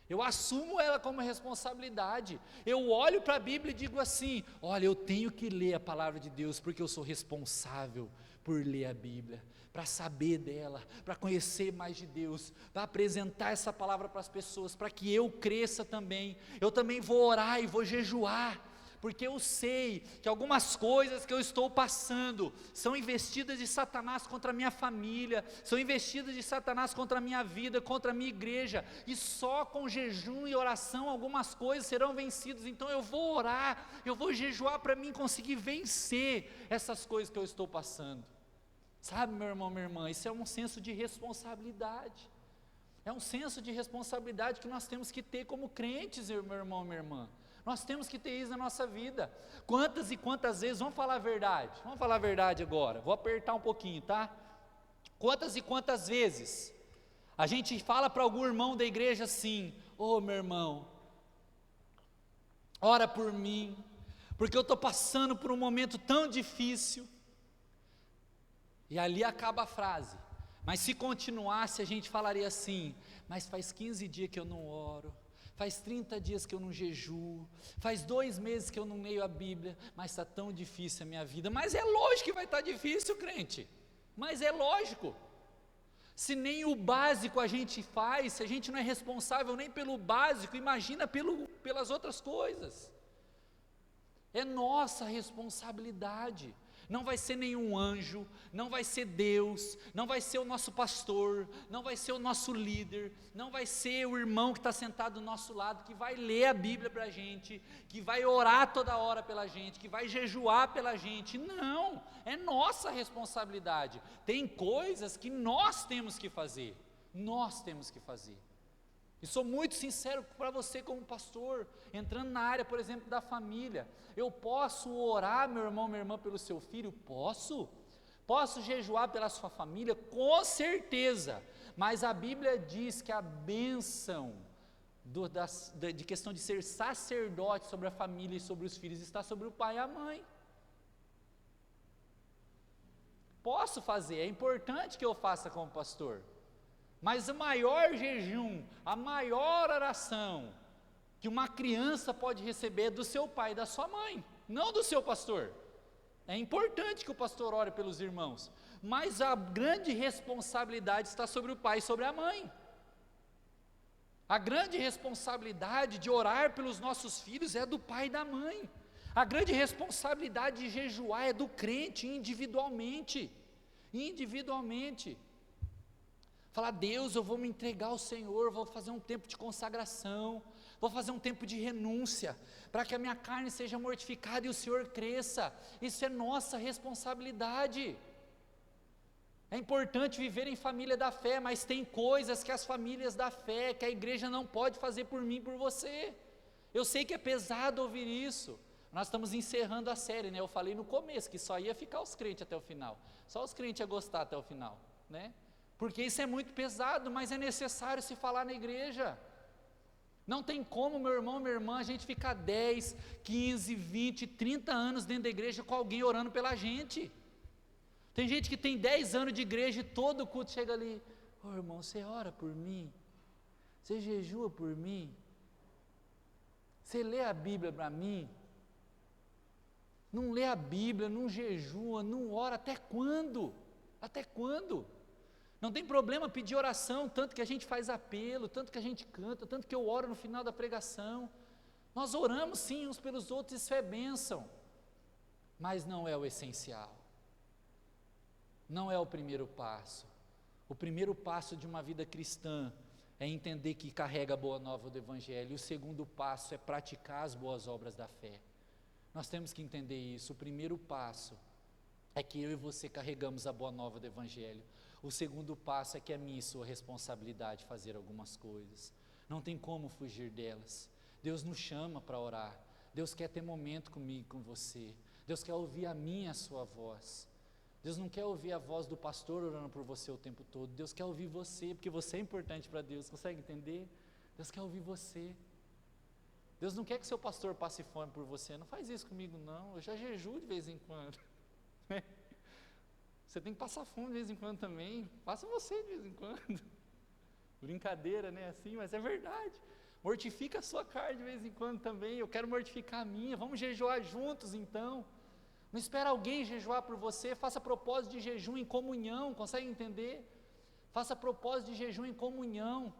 Speaker 2: Eu assumo ela como responsabilidade. Eu olho para a Bíblia e digo assim, olha, eu tenho que ler a palavra de Deus, porque eu sou responsável por ler a Bíblia, para saber dela, para conhecer mais de Deus, para apresentar essa palavra para as pessoas, para que eu cresça também. Eu também vou orar e vou jejuar, porque eu sei que algumas coisas que eu estou passando são investidas de Satanás contra a minha família, são investidas de Satanás contra a minha vida, contra a minha igreja, e só com jejum e oração algumas coisas serão vencidas. Então eu vou orar, eu vou jejuar para mim conseguir vencer essas coisas que eu estou passando. Sabe, meu irmão, minha irmã, isso é um senso de responsabilidade, é um senso de responsabilidade que nós temos que ter como crentes, meu irmão, minha irmã. Nós temos que ter isso na nossa vida. Quantas e quantas vezes, vamos falar a verdade agora, vou apertar um pouquinho, tá? Quantas e quantas vezes a gente fala para algum irmão da igreja assim, ô meu irmão, ora por mim, porque eu estou passando por um momento tão difícil, e ali acaba a frase. Mas se continuasse a gente falaria assim, mas faz 15 dias que eu não oro, faz 30 dias que eu não jejuo, faz 2 meses que eu não leio a Bíblia, mas está tão difícil a minha vida. Mas é lógico que vai estar difícil, crente, mas é lógico. Se nem o básico a gente faz, se a gente não é responsável nem pelo básico, imagina pelas outras coisas. É nossa responsabilidade. Não vai ser nenhum anjo, não vai ser Deus, não vai ser o nosso pastor, não vai ser o nosso líder, não vai ser o irmão que está sentado do nosso lado, que vai ler a Bíblia para a gente, que vai orar toda hora pela gente, que vai jejuar pela gente. Não, é nossa responsabilidade. Tem coisas que nós temos que fazer, E sou muito sincero para você como pastor, entrando na área, por exemplo, da família. Eu posso orar, meu irmão, minha irmã, pelo seu filho? Posso. Posso jejuar pela sua família? Com certeza. Mas a Bíblia diz que a bênção de questão de ser sacerdote sobre a família e sobre os filhos está sobre o pai e a mãe. Posso fazer, é importante que eu faça como pastor. Mas o maior jejum, a maior oração que uma criança pode receber é do seu pai e da sua mãe, não do seu pastor. É importante que o pastor ore pelos irmãos, mas a grande responsabilidade está sobre o pai e sobre a mãe. A grande responsabilidade de orar pelos nossos filhos é do pai e da mãe. A grande responsabilidade de jejuar é do crente individualmente. Individualmente. Falar, Deus, eu vou me entregar ao Senhor, vou fazer um tempo de consagração, vou fazer um tempo de renúncia, para que a minha carne seja mortificada e o Senhor cresça. Isso é nossa responsabilidade. É importante viver em família da fé, mas tem coisas que as famílias da fé, que a igreja não pode fazer por mim e por você. Eu sei que é pesado ouvir isso. Nós estamos encerrando a série, né? Eu falei no começo que só ia ficar os crentes até o final. Só os crentes iam gostar até o final, né? Porque isso é muito pesado, mas é necessário se falar na igreja. Não tem como, meu irmão, minha irmã, a gente ficar 10, 15, 20, 30 anos dentro da igreja com alguém orando pela gente. Tem gente que tem 10 anos de igreja e todo culto chega ali, ô irmão, você ora por mim? Você jejua por mim? Você lê a Bíblia para mim? Não lê a Bíblia, não jejua, não ora, até quando? Até quando? Não tem problema pedir oração, tanto que a gente faz apelo, tanto que a gente canta, tanto que eu oro no final da pregação. Nós oramos sim uns pelos outros, isso é bênção, mas não é o essencial. Não é o primeiro passo. O primeiro passo de uma vida cristã é entender que carrega a boa nova do Evangelho. E o segundo passo é praticar as boas obras da fé. Nós temos que entender isso. O primeiro passo é que eu e você carregamos a boa nova do Evangelho. O segundo passo é que é minha e sua responsabilidade fazer algumas coisas. Não tem como fugir delas. Deus nos chama para orar. Deus quer ter momento comigo, com você. Deus quer ouvir a minha e a sua voz. Deus não quer ouvir a voz do pastor orando por você o tempo todo. Deus quer ouvir você, porque você é importante para Deus. Consegue entender? Deus quer ouvir você. Deus não quer que seu pastor passe fome por você. Não faz isso comigo não. Eu já jejuo de vez em quando. Você tem que passar fome de vez em quando também. Faça você de vez em quando. Brincadeira, né? Assim, mas é verdade. Mortifica a sua carne de vez em quando também. Eu quero mortificar a minha. Vamos jejuar juntos então. Não espera alguém jejuar por você, faça propósito de jejum em comunhão, consegue entender? Faça propósito de jejum em comunhão.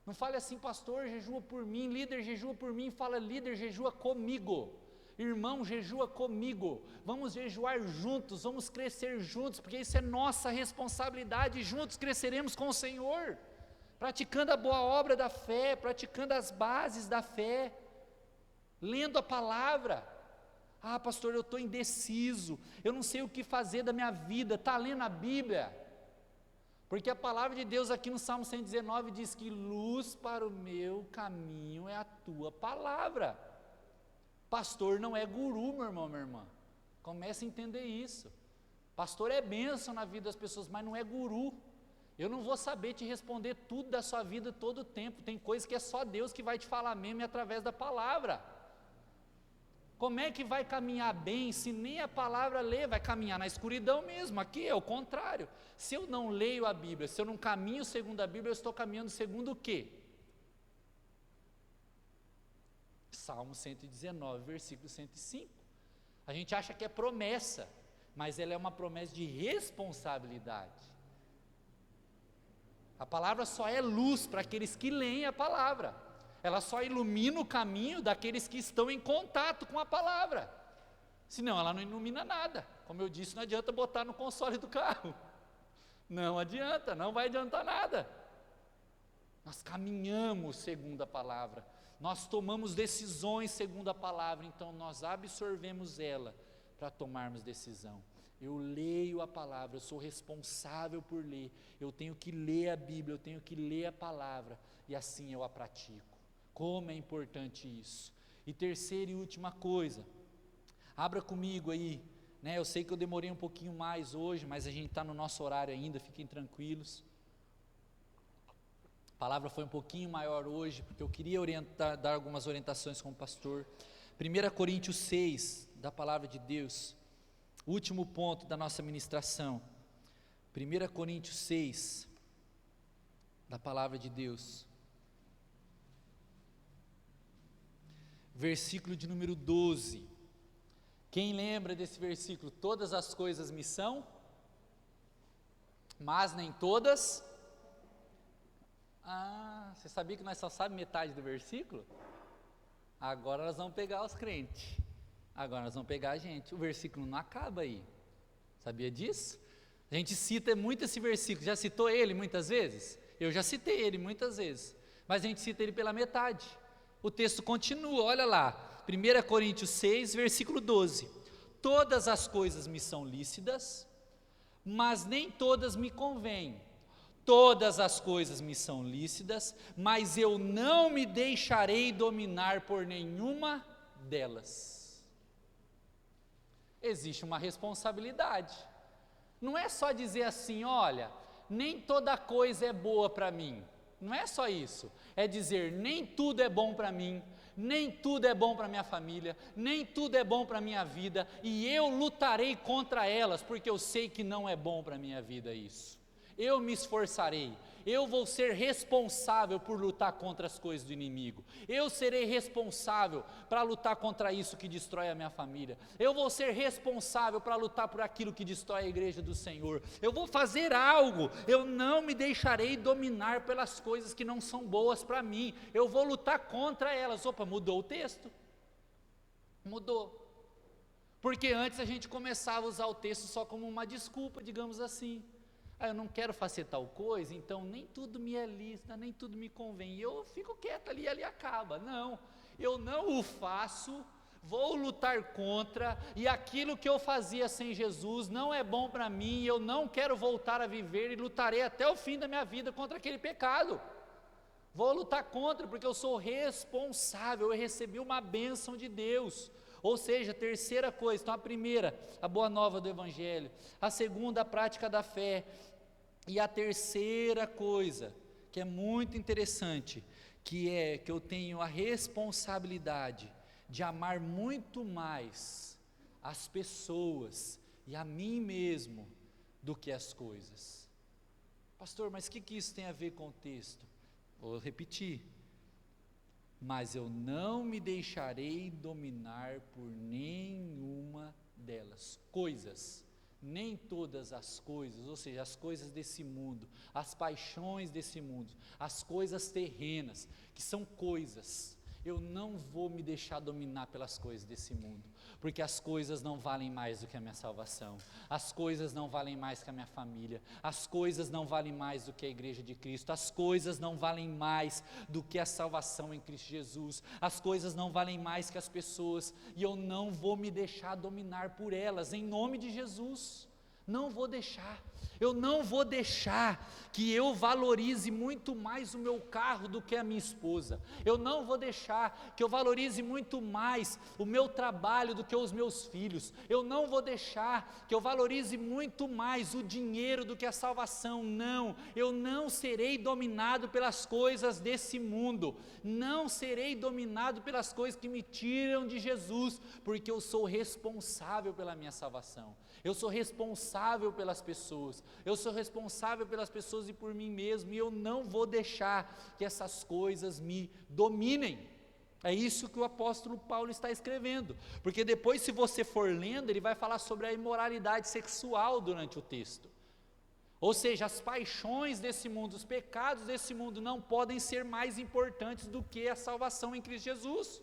Speaker 2: Não fale assim, pastor, jejua por mim, líder, jejua por mim, fala, líder, jejua comigo. Irmão, jejua comigo. Vamos jejuar juntos, vamos crescer juntos, porque isso é nossa responsabilidade, juntos cresceremos com o Senhor, praticando a boa obra da fé, praticando as bases da fé, lendo a palavra. Ah, pastor, eu estou indeciso, eu não sei o que fazer da minha vida. Está lendo a Bíblia? Porque a palavra de Deus aqui no Salmo 119 diz que luz para o meu caminho é a tua palavra. Pastor não é guru, meu irmão, minha irmã. Comece a entender isso. Pastor é bênção na vida das pessoas, mas não é guru. Eu não vou saber te responder tudo da sua vida todo o tempo. Tem coisas que é só Deus que vai te falar mesmo e através da palavra. Como é que vai caminhar bem se nem a palavra lê? Vai caminhar na escuridão mesmo. Aqui é o contrário. Se eu não leio a Bíblia, se eu não caminho segundo a Bíblia, eu estou caminhando segundo o quê? Salmo 119, versículo 105. A gente acha que é promessa, mas ela é uma promessa de responsabilidade. A palavra só é luz para aqueles que leem a palavra. Ela só ilumina o caminho daqueles que estão em contato com a palavra. Senão ela não ilumina nada. Como eu disse, não adianta botar no console do carro. Não adianta, não vai adiantar nada. Nós caminhamos segundo a palavra. Nós tomamos decisões segundo a palavra. Então nós absorvemos ela para tomarmos decisão. Eu leio a palavra, eu sou responsável por ler. Eu tenho que ler a Bíblia, eu tenho que ler a palavra. E assim eu a pratico. Como é importante isso. E terceira e última coisa, abra comigo aí, né? Eu sei que eu demorei um pouquinho mais hoje, mas a gente está no nosso horário ainda, fiquem tranquilos. A palavra foi um pouquinho maior hoje, porque eu queria dar algumas orientações como pastor. 1 Coríntios 6, da palavra de Deus, último ponto da nossa ministração. 1 Coríntios 6, da palavra de Deus. Versículo de número 12. Quem lembra desse versículo? Todas as coisas me são, mas nem todas. você sabia que nós só sabemos metade do versículo? Agora nós vamos pegar os crentes. Agora nós vamos pegar a gente. O versículo não acaba aí. Sabia disso? A gente cita muito esse versículo. Já citou ele muitas vezes? Eu já citei ele muitas vezes. Mas a gente cita ele pela metade. O texto continua, olha lá. 1 Coríntios 6, versículo 12. Todas as coisas me são lícitas, mas nem todas me convêm. Todas as coisas me são lícitas, mas eu não me deixarei dominar por nenhuma delas. Existe uma responsabilidade. Não é só dizer assim, olha, nem toda coisa é boa para mim. Não é só isso. É dizer, nem tudo é bom para mim, nem tudo é bom para minha família, nem tudo é bom para minha vida, e eu lutarei contra elas, porque eu sei que não é bom para minha vida isso. Eu me esforçarei, eu vou ser responsável por lutar contra as coisas do inimigo, eu serei responsável para lutar contra isso que destrói a minha família, eu vou ser responsável para lutar por aquilo que destrói a igreja do Senhor, eu vou fazer algo, eu não me deixarei dominar pelas coisas que não são boas para mim, eu vou lutar contra elas. Opa, mudou o texto? Mudou. Porque antes a gente começava a usar o texto só como uma desculpa, digamos assim. Eu não quero fazer tal coisa, então nem tudo me é lícito, nem tudo me convém, e eu fico quieto ali, ali acaba. Não, eu não o faço, vou lutar contra, e aquilo que eu fazia sem Jesus não é bom para mim, eu não quero voltar a viver, e lutarei até o fim da minha vida contra aquele pecado. Vou lutar contra, porque eu sou responsável, eu recebi uma bênção de Deus. Ou seja, terceira coisa, então a primeira, a boa nova do Evangelho, a segunda, a prática da fé, e a terceira coisa, que é muito interessante, que é que eu tenho a responsabilidade de amar muito mais as pessoas e a mim mesmo do que as coisas. Pastor, mas o que isso tem a ver com o texto? Vou repetir. Mas eu não me deixarei dominar por nenhuma delas. Coisas, nem todas as coisas, ou seja, as coisas desse mundo, as paixões desse mundo, as coisas terrenas, que são coisas, eu não vou me deixar dominar pelas coisas desse mundo, porque as coisas não valem mais do que a minha salvação, as coisas não valem mais que a minha família, as coisas não valem mais do que a igreja de Cristo, as coisas não valem mais do que a salvação em Cristo Jesus, as coisas não valem mais que as pessoas, e eu não vou me deixar dominar por elas, em nome de Jesus. Não vou deixar, eu não vou deixar que eu valorize muito mais o meu carro do que a minha esposa, eu não vou deixar que eu valorize muito mais o meu trabalho do que os meus filhos, eu não vou deixar que eu valorize muito mais o dinheiro do que a salvação. Não, eu não serei dominado pelas coisas desse mundo, não serei dominado pelas coisas que me tiram de Jesus, porque eu sou responsável pela minha salvação. Eu sou responsável pelas pessoas, eu sou responsável pelas pessoas e por mim mesmo, e eu não vou deixar que essas coisas me dominem. É isso que o apóstolo Paulo está escrevendo, porque depois, se você for lendo, ele vai falar sobre a imoralidade sexual durante o texto. Ou seja, as paixões desse mundo, os pecados desse mundo não podem ser mais importantes do que a salvação em Cristo Jesus.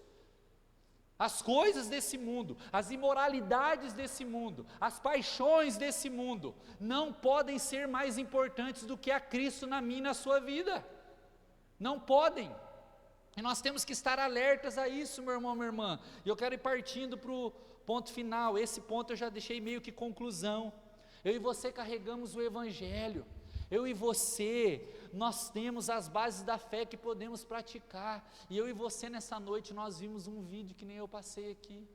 Speaker 2: As coisas desse mundo, as imoralidades desse mundo, as paixões desse mundo, não podem ser mais importantes do que a Cristo na minha e na sua vida. Não podem. E nós temos que estar alertas a isso, meu irmão, minha irmã. E eu quero ir partindo para o ponto final. Esse ponto eu já deixei meio que conclusão. Eu e você carregamos o Evangelho. Eu e você, nós temos as bases da fé que podemos praticar, e eu e você nessa noite, nós vimos um vídeo que nem eu passei aqui.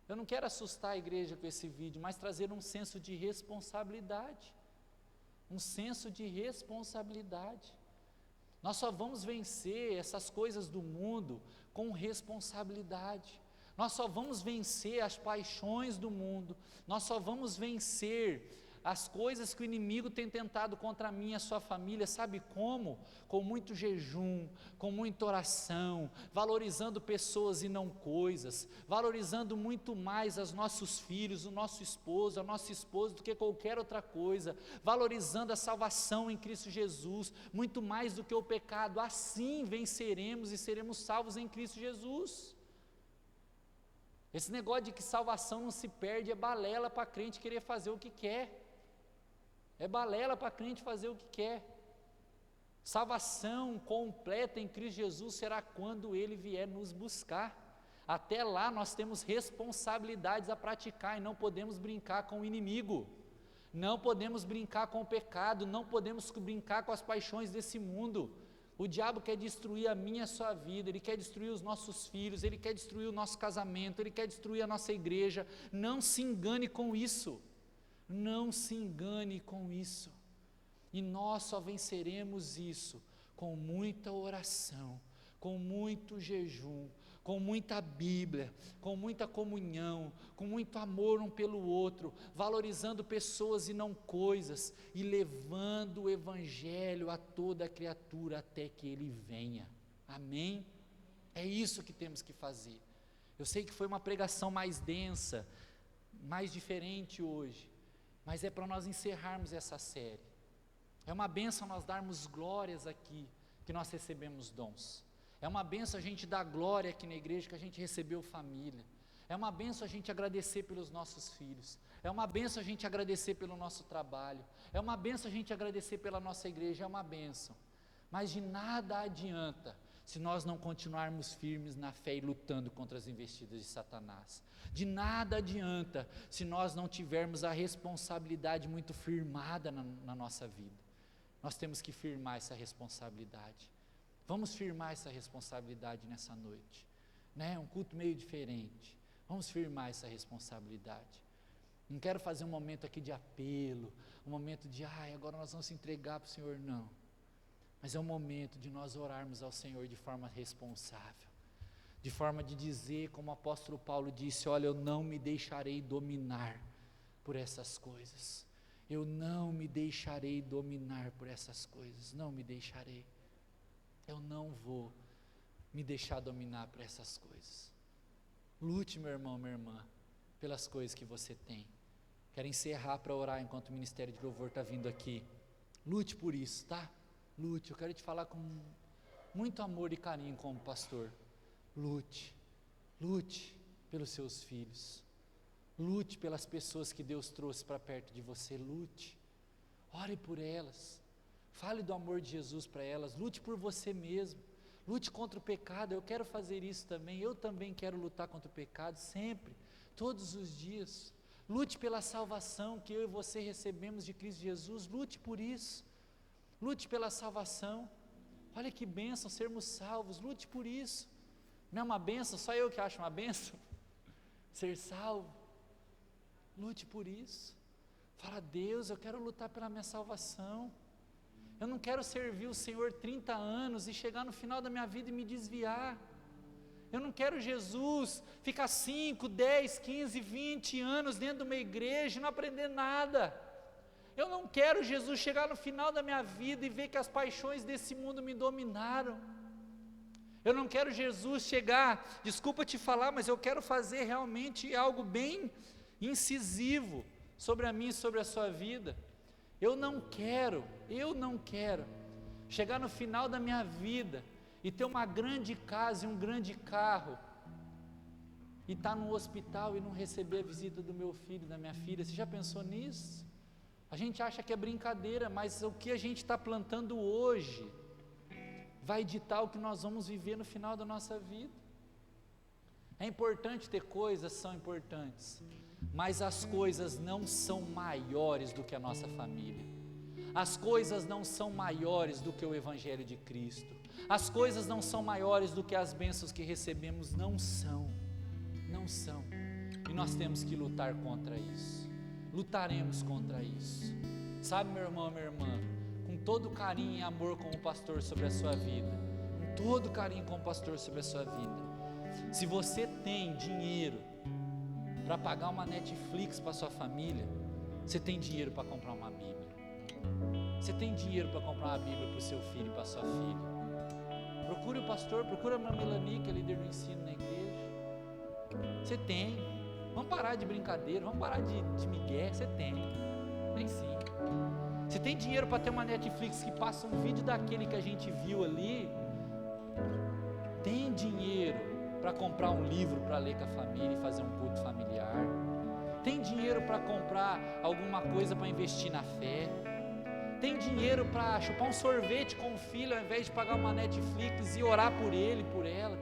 Speaker 2: Eu não quero assustar a igreja com esse vídeo, mas trazer um senso de responsabilidade, um senso de responsabilidade. Nós só vamos vencer essas coisas do mundo com responsabilidade, nós só vamos vencer as paixões do mundo, nós só vamos vencer as coisas que o inimigo tem tentado contra mim e a sua família, sabe como? Com muito jejum, com muita oração, valorizando pessoas e não coisas, valorizando muito mais os nossos filhos, o nosso esposo, a nossa esposa do que qualquer outra coisa, valorizando a salvação em Cristo Jesus, muito mais do que o pecado. Assim venceremos e seremos salvos em Cristo Jesus. Esse negócio de que salvação não se perde é balela para crente querer fazer o que quer. É balela para crente fazer o que quer. Salvação completa em Cristo Jesus será quando Ele vier nos buscar. Até lá nós temos responsabilidades a praticar e não podemos brincar com o inimigo. Não podemos brincar com o pecado, não podemos brincar com as paixões desse mundo. O diabo quer destruir a minha e a sua vida, ele quer destruir os nossos filhos, ele quer destruir o nosso casamento, ele quer destruir a nossa igreja. Não se engane com isso. Não se engane com isso, e nós só venceremos isso com muita oração, com muito jejum, com muita Bíblia, com muita comunhão, com muito amor um pelo outro, valorizando pessoas e não coisas, e levando o Evangelho a toda criatura até que Ele venha. Amém? É isso que temos que fazer. Eu sei que foi uma pregação mais densa, mais diferente hoje, mas é para nós encerrarmos essa série. É uma bênção nós darmos glórias aqui, que nós recebemos dons. É uma bênção a gente dar glória aqui na igreja, que a gente recebeu família. É uma bênção a gente agradecer pelos nossos filhos. É uma bênção a gente agradecer pelo nosso trabalho. É uma bênção a gente agradecer pela nossa igreja, é uma bênção. Mas de nada adianta se nós não continuarmos firmes na fé e lutando contra as investidas de Satanás. De nada adianta se nós não tivermos a responsabilidade muito firmada na nossa vida. Nós temos que firmar essa responsabilidade. Vamos firmar essa responsabilidade nessa noite, né? Um culto meio diferente. Vamos firmar essa responsabilidade. Não quero fazer um momento aqui de apelo, um momento de, agora nós vamos se entregar para o Senhor, não. Mas é um momento de nós orarmos ao Senhor de forma responsável, de forma de dizer, como o apóstolo Paulo disse, olha, eu não me deixarei dominar por essas coisas. Eu não me deixarei dominar por essas coisas, não me deixarei. Eu não vou me deixar dominar por essas coisas. Lute, meu irmão, minha irmã, pelas coisas que você tem. Quero encerrar para orar enquanto o Ministério de Louvor está vindo aqui. Lute por isso, tá? Lute, eu quero te falar com muito amor e carinho como pastor. Lute pelos seus filhos. Lute pelas pessoas que Deus trouxe para perto de você. Lute, ore por elas. Fale do amor de Jesus para elas, lute por você mesmo, lute contra o pecado. Eu quero fazer isso também, eu também quero lutar contra o pecado sempre, todos os dias. Lute pela salvação que eu e você recebemos de Cristo Jesus, lute por isso, lute pela salvação. Olha que bênção sermos salvos, lute por isso. Não é uma bênção, só eu que acho uma bênção ser salvo. Lute por isso. Fala, Deus, eu quero lutar pela minha salvação. Eu não quero servir o Senhor 30 anos e chegar no final da minha vida e me desviar. Eu não quero Jesus ficar 5, 10, 15, 20 anos dentro de uma igreja e não aprender nada. Eu não quero Jesus chegar no final da minha vida e ver que as paixões desse mundo me dominaram. Eu não quero Jesus chegar, desculpa te falar, mas eu quero fazer realmente algo bem incisivo sobre a minha e sobre a sua vida. Eu não quero chegar no final da minha vida e ter uma grande casa e um grande carro e estar no hospital e não receber a visita do meu filho, da minha filha. Você já pensou nisso? A gente acha que é brincadeira, mas o que a gente está plantando hoje vai ditar o que nós vamos viver no final da nossa vida. É importante ter coisas, são importantes, mas as coisas não são maiores do que a nossa família. As coisas não são maiores do que o Evangelho de Cristo. As coisas não são maiores do que as bênçãos que recebemos. Não são. E nós temos que lutar contra isso. Lutaremos contra isso. Sabe, meu irmão, minha irmã, com todo carinho e amor como pastor sobre a sua vida, com todo carinho como pastor sobre a sua vida, se você tem dinheiro para pagar uma Netflix para sua família, Você tem dinheiro para comprar uma Bíblia? Você tem dinheiro para comprar uma Bíblia para o seu filho e para a sua filha? Procure o pastor, procure a irmã Melanie, que é líder do ensino na igreja. Você tem. Vamos parar de brincadeira, vamos parar de migué. Você tem sim. Você tem dinheiro para ter uma Netflix que passa um vídeo daquele que a gente viu ali? Tem dinheiro para comprar um livro para ler com a família e fazer um culto familiar? Tem dinheiro para comprar alguma coisa para investir na fé? Tem dinheiro para chupar um sorvete com o filho ao invés de pagar uma Netflix e orar por ele, por ela?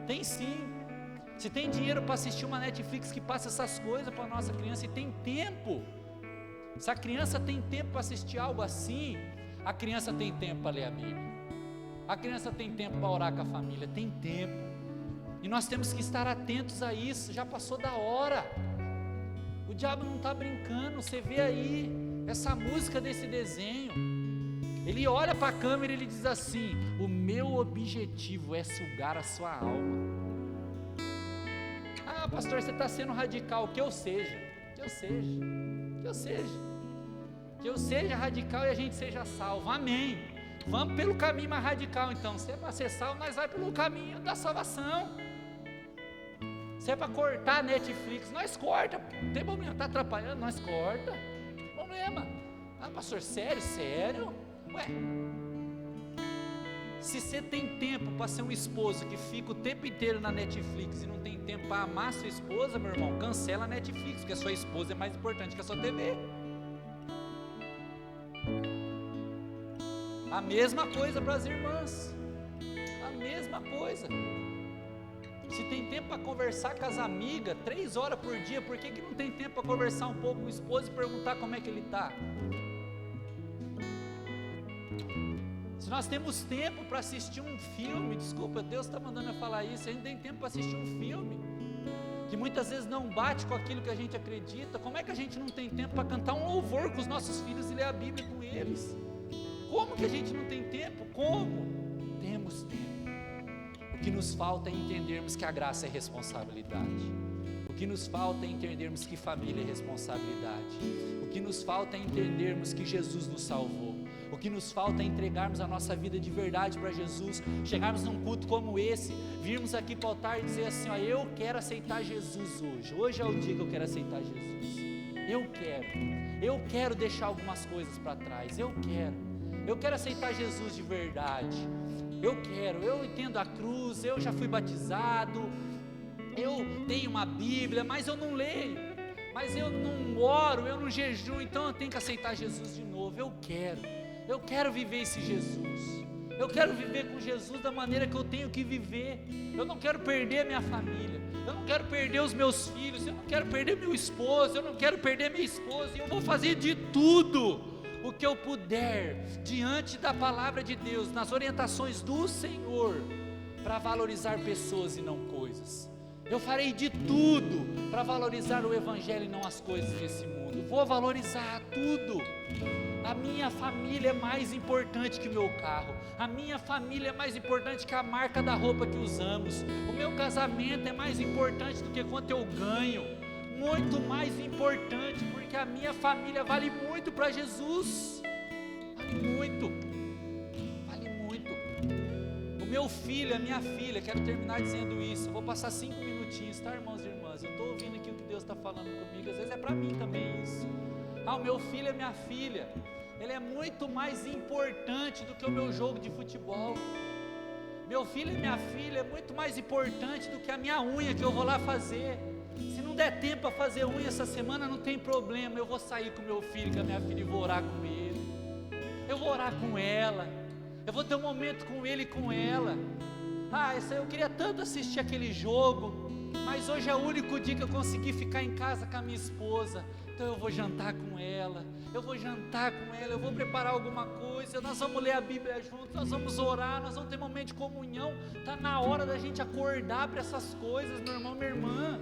Speaker 2: Tem sim. Se tem dinheiro para assistir uma Netflix que passa essas coisas para a nossa criança, e tem tempo, se a criança tem tempo para assistir algo assim, a criança tem tempo para ler a Bíblia, a criança tem tempo para orar com a família, tem tempo, e nós temos que estar atentos a isso. Já passou da hora, o diabo não está brincando. Você vê aí essa música desse desenho, ele olha para a câmera e ele diz assim: o meu objetivo é sugar a sua alma. Ah, pastor, você está sendo radical. Que eu seja radical e a gente seja salvo, amém. Vamos pelo caminho mais radical então. Se é para ser salvo, nós vamos pelo caminho da salvação. Se é para cortar a Netflix, nós corta, não tem problema, está atrapalhando, nós corta, não tem problema. Ah, pastor, sério? Ué, se você tem tempo para ser um esposo que fica o tempo inteiro na Netflix e não tem tempo para amar sua esposa, meu irmão, cancela a Netflix, porque a sua esposa é mais importante que a sua TV. A mesma coisa para as irmãs, a mesma coisa. Se tem tempo para conversar com as amigas 3 horas por dia, por que não tem tempo para conversar um pouco com o esposo e perguntar como é que ele está? Se nós temos tempo para assistir um filme, desculpa, Deus está mandando eu falar isso, a gente tem tempo para assistir um filme que muitas vezes não bate com aquilo que a gente acredita, como é que a gente não tem tempo para cantar um louvor com os nossos filhos e ler a Bíblia com eles? Como que a gente não tem tempo? Como? Temos tempo. O que nos falta é entendermos que a graça é responsabilidade. O que nos falta é entendermos que família é responsabilidade. O que nos falta é entendermos que Jesus nos salvou. O que nos falta é entregarmos a nossa vida de verdade para Jesus, chegarmos num culto como esse, virmos aqui para o altar e dizer assim: ó, eu quero aceitar Jesus hoje é o dia que eu quero aceitar Jesus, eu quero deixar algumas coisas para trás, eu quero aceitar Jesus de verdade, eu entendo a cruz, eu já fui batizado, eu tenho uma Bíblia, mas eu não leio, mas eu não oro, eu não jejuo, então eu tenho que aceitar Jesus de novo. Eu quero viver esse Jesus, eu quero viver com Jesus da maneira que eu tenho que viver. Eu não quero perder a minha família, eu não quero perder os meus filhos, eu não quero perder meu esposo, eu não quero perder minha esposa, e eu vou fazer de tudo o que eu puder, diante da palavra de Deus, nas orientações do Senhor, para valorizar pessoas e não coisas. Eu farei de tudo para valorizar o Evangelho e não as coisas desse mundo. Vou valorizar tudo. A minha família é mais importante que o meu carro. A minha família é mais importante que a marca da roupa que usamos. O meu casamento é mais importante do que quanto eu ganho. Muito mais importante, porque a minha família vale muito para Jesus. Vale muito. O meu filho, a minha filha, quero terminar dizendo isso. Eu vou passar 5 minutinhos, tá, irmãos e irmãs? Eu estou ouvindo aqui o que Deus está falando comigo. Às vezes é para mim também isso. O meu filho é minha filha. Ele é muito mais importante do que o meu jogo de futebol. Meu filho e minha filha é muito mais importante do que a minha unha que eu vou lá fazer. Se não der tempo para fazer unha essa semana, não tem problema. Eu vou sair com meu filho e com a minha filha e vou orar com ele. Eu vou orar com ela. Eu vou ter um momento com ele e com ela. Eu queria tanto assistir aquele jogo, mas hoje é o único dia que eu consegui ficar em casa com a minha esposa. Então eu vou jantar com ela, eu vou preparar alguma coisa, nós vamos ler a Bíblia juntos, nós vamos orar, nós vamos ter momento de comunhão. Está na hora da gente acordar para essas coisas, meu irmão, minha irmã.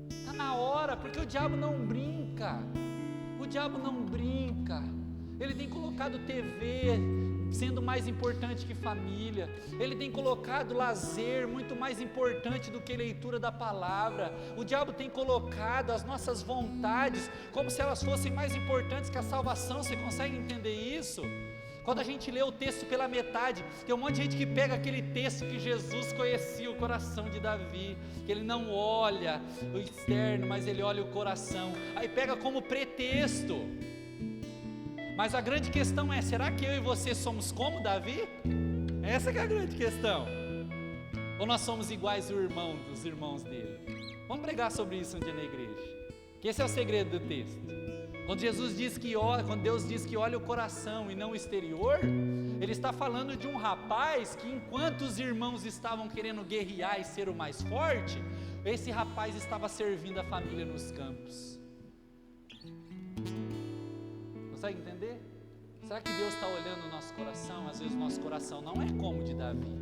Speaker 2: Está na hora, porque o diabo não brinca. Ele tem colocado TV sendo mais importante que família. Ele tem colocado lazer muito mais importante do que leitura da palavra. O diabo tem colocado as nossas vontades como se elas fossem mais importantes que a salvação. Você consegue entender isso? Quando a gente lê o texto pela metade, tem um monte de gente que pega aquele texto que Jesus conhecia o coração de Davi, que ele não olha o externo, mas ele olha o coração, aí pega como pretexto. Mas a grande questão é, será que eu e você somos como Davi? Essa que é a grande questão. Ou nós somos iguais os irmãos dele? Vamos pregar sobre isso um dia na igreja, que esse é o segredo do texto. Quando quando Deus diz que olha o coração e não o exterior, Ele está falando de um rapaz que, enquanto os irmãos estavam querendo guerrear e ser o mais forte, esse rapaz estava servindo a família nos campos. Consegue entender? Será que Deus está olhando o nosso coração? Às vezes o nosso coração não é como o de Davi,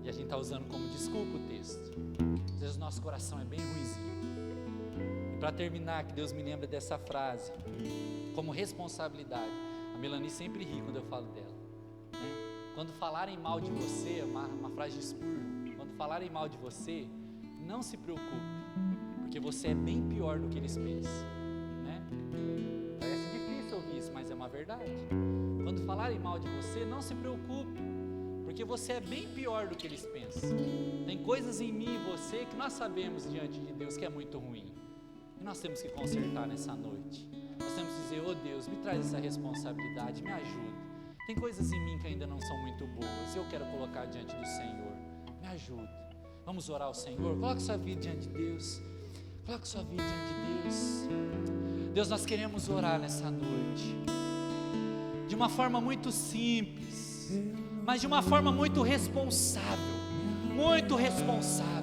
Speaker 2: e a gente está usando como desculpa o texto. Às vezes o nosso coração é bem ruimzinho. Para terminar, que Deus me lembra dessa frase, como responsabilidade. A Melanie sempre ri quando eu falo dela, né? Quando falarem mal de você, uma frase de Spurgeon, quando falarem mal de você, não se preocupe, porque você é bem pior do que eles pensam, né? Parece difícil ouvir isso, mas é uma verdade. Quando falarem mal de você, não se preocupe, porque você é bem pior do que eles pensam. Tem coisas em mim e você que nós sabemos diante de Deus que é muito ruim. Nós temos que consertar nessa noite. Nós temos que dizer, Deus, me traz essa responsabilidade, me ajuda. Tem coisas em mim que ainda não são muito boas, eu quero colocar diante do Senhor, me ajuda. Vamos orar ao Senhor, coloque sua vida diante de Deus, coloque sua vida diante de Deus. Deus, nós queremos orar nessa noite, de uma forma muito simples, mas de uma forma muito responsável, muito responsável.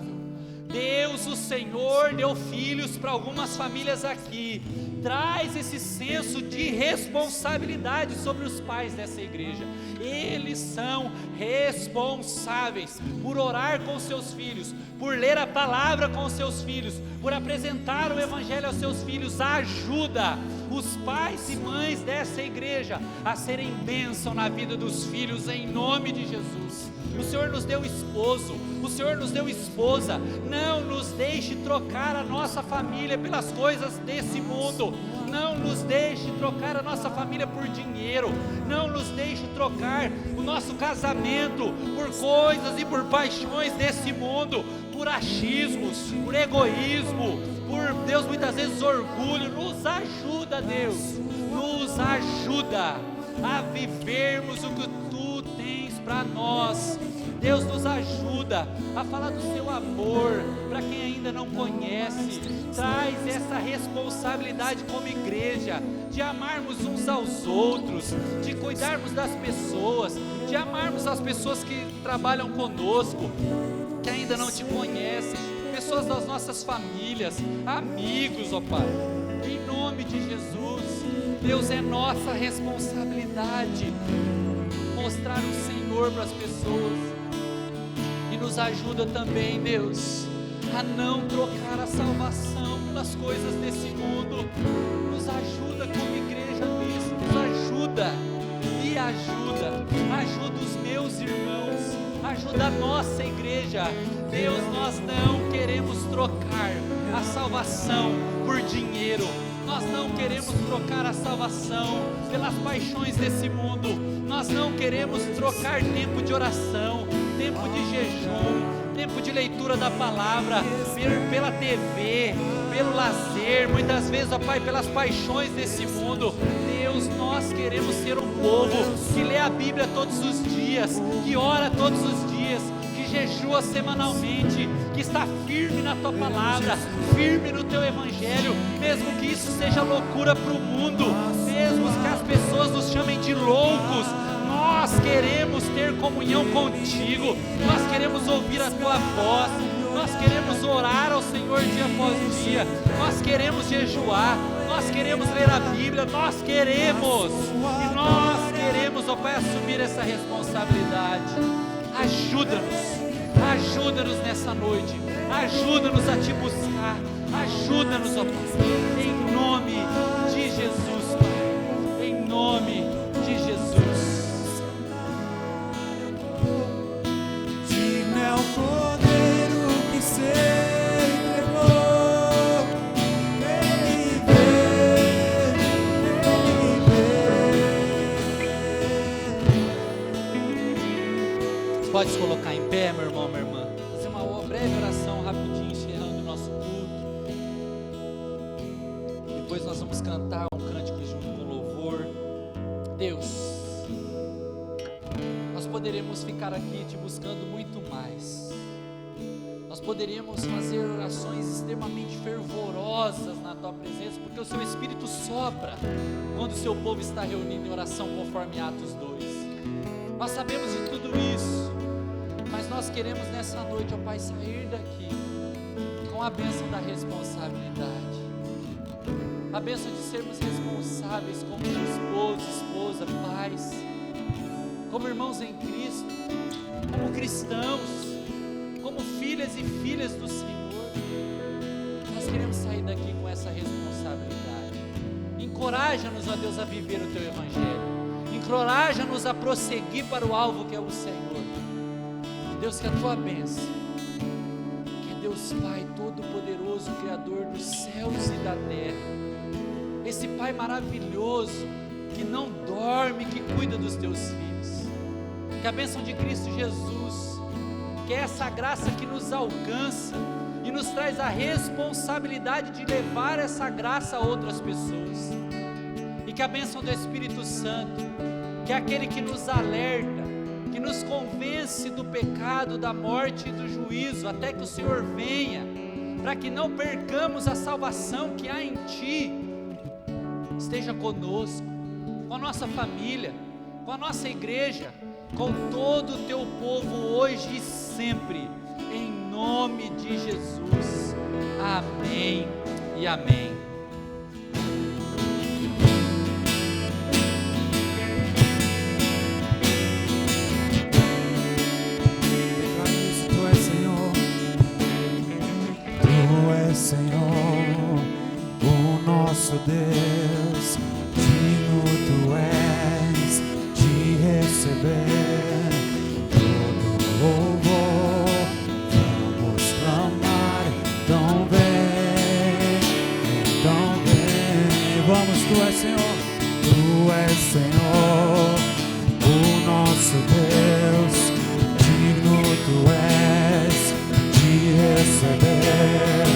Speaker 2: Deus, o Senhor, deu filhos para algumas famílias aqui. Traz esse senso de responsabilidade sobre os pais dessa igreja. Eles são responsáveis por orar com seus filhos, por ler a palavra com seus filhos, por apresentar o evangelho aos seus filhos. Ajuda os pais e mães dessa igreja a serem bênção na vida dos filhos, em nome de Jesus. O Senhor nos deu esposo, o Senhor nos deu esposa. Não nos deixe trocar a nossa família pelas coisas desse mundo. Não nos deixe trocar a nossa família por dinheiro. Não nos deixe trocar o nosso casamento por coisas e por paixões desse mundo, por achismos, por egoísmo, por, Deus, muitas vezes orgulho. Nos ajuda, Deus, nos ajuda a vivermos o que Tu tens para nós. Deus, nos ajuda a falar do Seu amor para quem ainda não conhece. Traz essa responsabilidade como igreja, de amarmos uns aos outros, de cuidarmos das pessoas, de amarmos as pessoas que trabalham conosco, que ainda não Te conhecem, pessoas das nossas famílias, amigos, ó Pai, em nome de Jesus. Deus, é nossa responsabilidade mostrar o Senhor para as pessoas. E nos ajuda também, Deus, a não trocar a salvação pelas coisas desse mundo. Nos ajuda como igreja, Deus, nos ajuda e ajuda os meus irmãos, ajuda a nossa igreja. Deus, nós não queremos trocar a salvação por dinheiro. Nós não queremos trocar a salvação pelas paixões desse mundo. Nós não queremos trocar tempo de oração, tempo de jejum, tempo de leitura da palavra, pela TV, pelo lazer, muitas vezes, ó Pai, pelas paixões desse mundo. Deus, nós queremos ser um povo que lê a Bíblia todos os dias, que ora todos os dias, que jejua semanalmente, que está firme na Tua palavra, firme no Teu evangelho, mesmo que isso seja loucura para o mundo, mesmo que as pessoas nos chamem de loucos. Nós queremos ter comunhão contigo, nós queremos ouvir a Tua voz, nós queremos orar ao Senhor dia após dia, nós queremos jejuar, nós queremos ler a Bíblia, nós queremos, ó Pai, assumir essa responsabilidade. Ajuda-nos nessa noite, ajuda-nos a Te buscar, ajuda-nos, ó Pai, em nome de Jesus, Pai, em nome de se colocar em pé, meu irmão, minha irmã. Fazer uma breve oração rapidinho, encerrando o nosso culto. Depois nós vamos cantar um cântico junto com louvor. Deus, nós poderemos ficar aqui te buscando muito mais. Nós poderíamos fazer orações extremamente fervorosas na tua presença, porque o seu Espírito sopra quando o seu povo está reunido em oração, conforme Atos 2. Nós sabemos de tudo isso, mas nós queremos nessa noite, ó Pai, sair daqui com a bênção da responsabilidade, a bênção de sermos responsáveis como esposo, esposa, pais, como irmãos em Cristo, como cristãos, como filhas e filhas do Senhor. Nós queremos sair daqui com essa responsabilidade. Encoraja-nos, ó Deus, a viver o teu Evangelho. Encoraja-nos a prosseguir para o alvo que é o Senhor. Deus, que a tua bênção, que é Deus Pai Todo-Poderoso, Criador dos céus e da terra, esse Pai maravilhoso, que não dorme, que cuida dos teus filhos, que a bênção de Cristo Jesus, que é essa graça que nos alcança e nos traz a responsabilidade de levar essa graça a outras pessoas, e que a bênção do Espírito Santo, que é aquele que nos alerta, que nos convence do pecado, da morte e do juízo, até que o Senhor venha, para que não percamos a salvação que há em Ti, esteja conosco, com a nossa família, com a nossa igreja, com todo o Teu povo, hoje e sempre, em nome de Jesus, amém e amém.
Speaker 1: Senhor, o nosso Deus, digno Tu és de receber todo louvor. Vamos clamar, então vem, vamos, Tu és Senhor, Tu és Senhor, o nosso Deus, digno Tu és de receber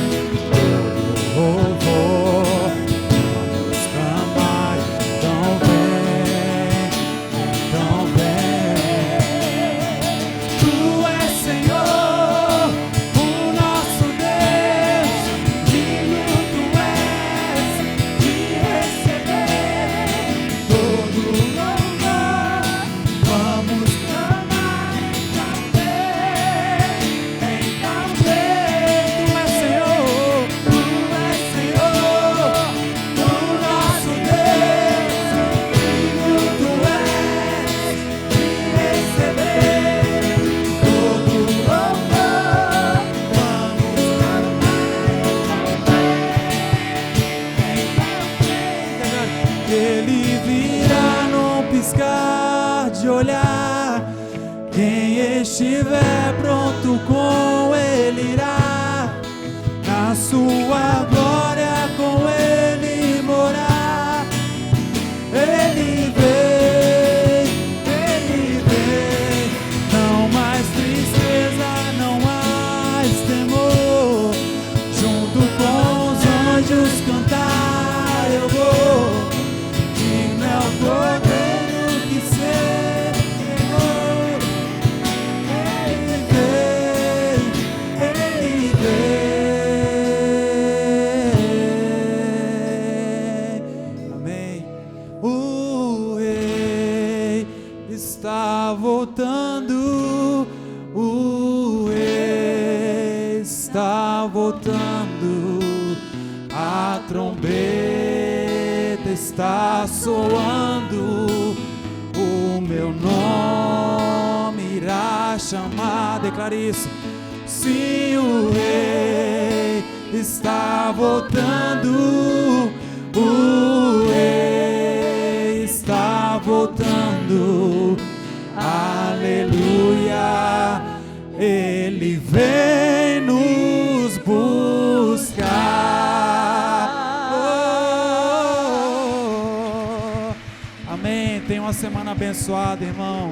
Speaker 1: louvor. Vamos clamar, então vem, Tu és Senhor, o nosso Deus, digno Tu és de receber todo louvor. Vamos clamar, então vem, Tu és Senhor, Ele virá num piscar de olhar. Quem estiver pronto com Ele irá, na sua glória com Ele morar. Ele vem, não mais tristeza, não mais temor. Junto com os anjos cantar eu vou. Digno é o Cordeiro que Senhor. Ele vem. Amém. O Rei está voltando. O Rei está voltando. A trombeta está soando, o meu nome irá chamar. Declare isso. Sim, o Rei está voltando, o Rei está voltando, aleluia. Ele vem nos buscar. Amém. Tenha uma semana abençoada, irmão.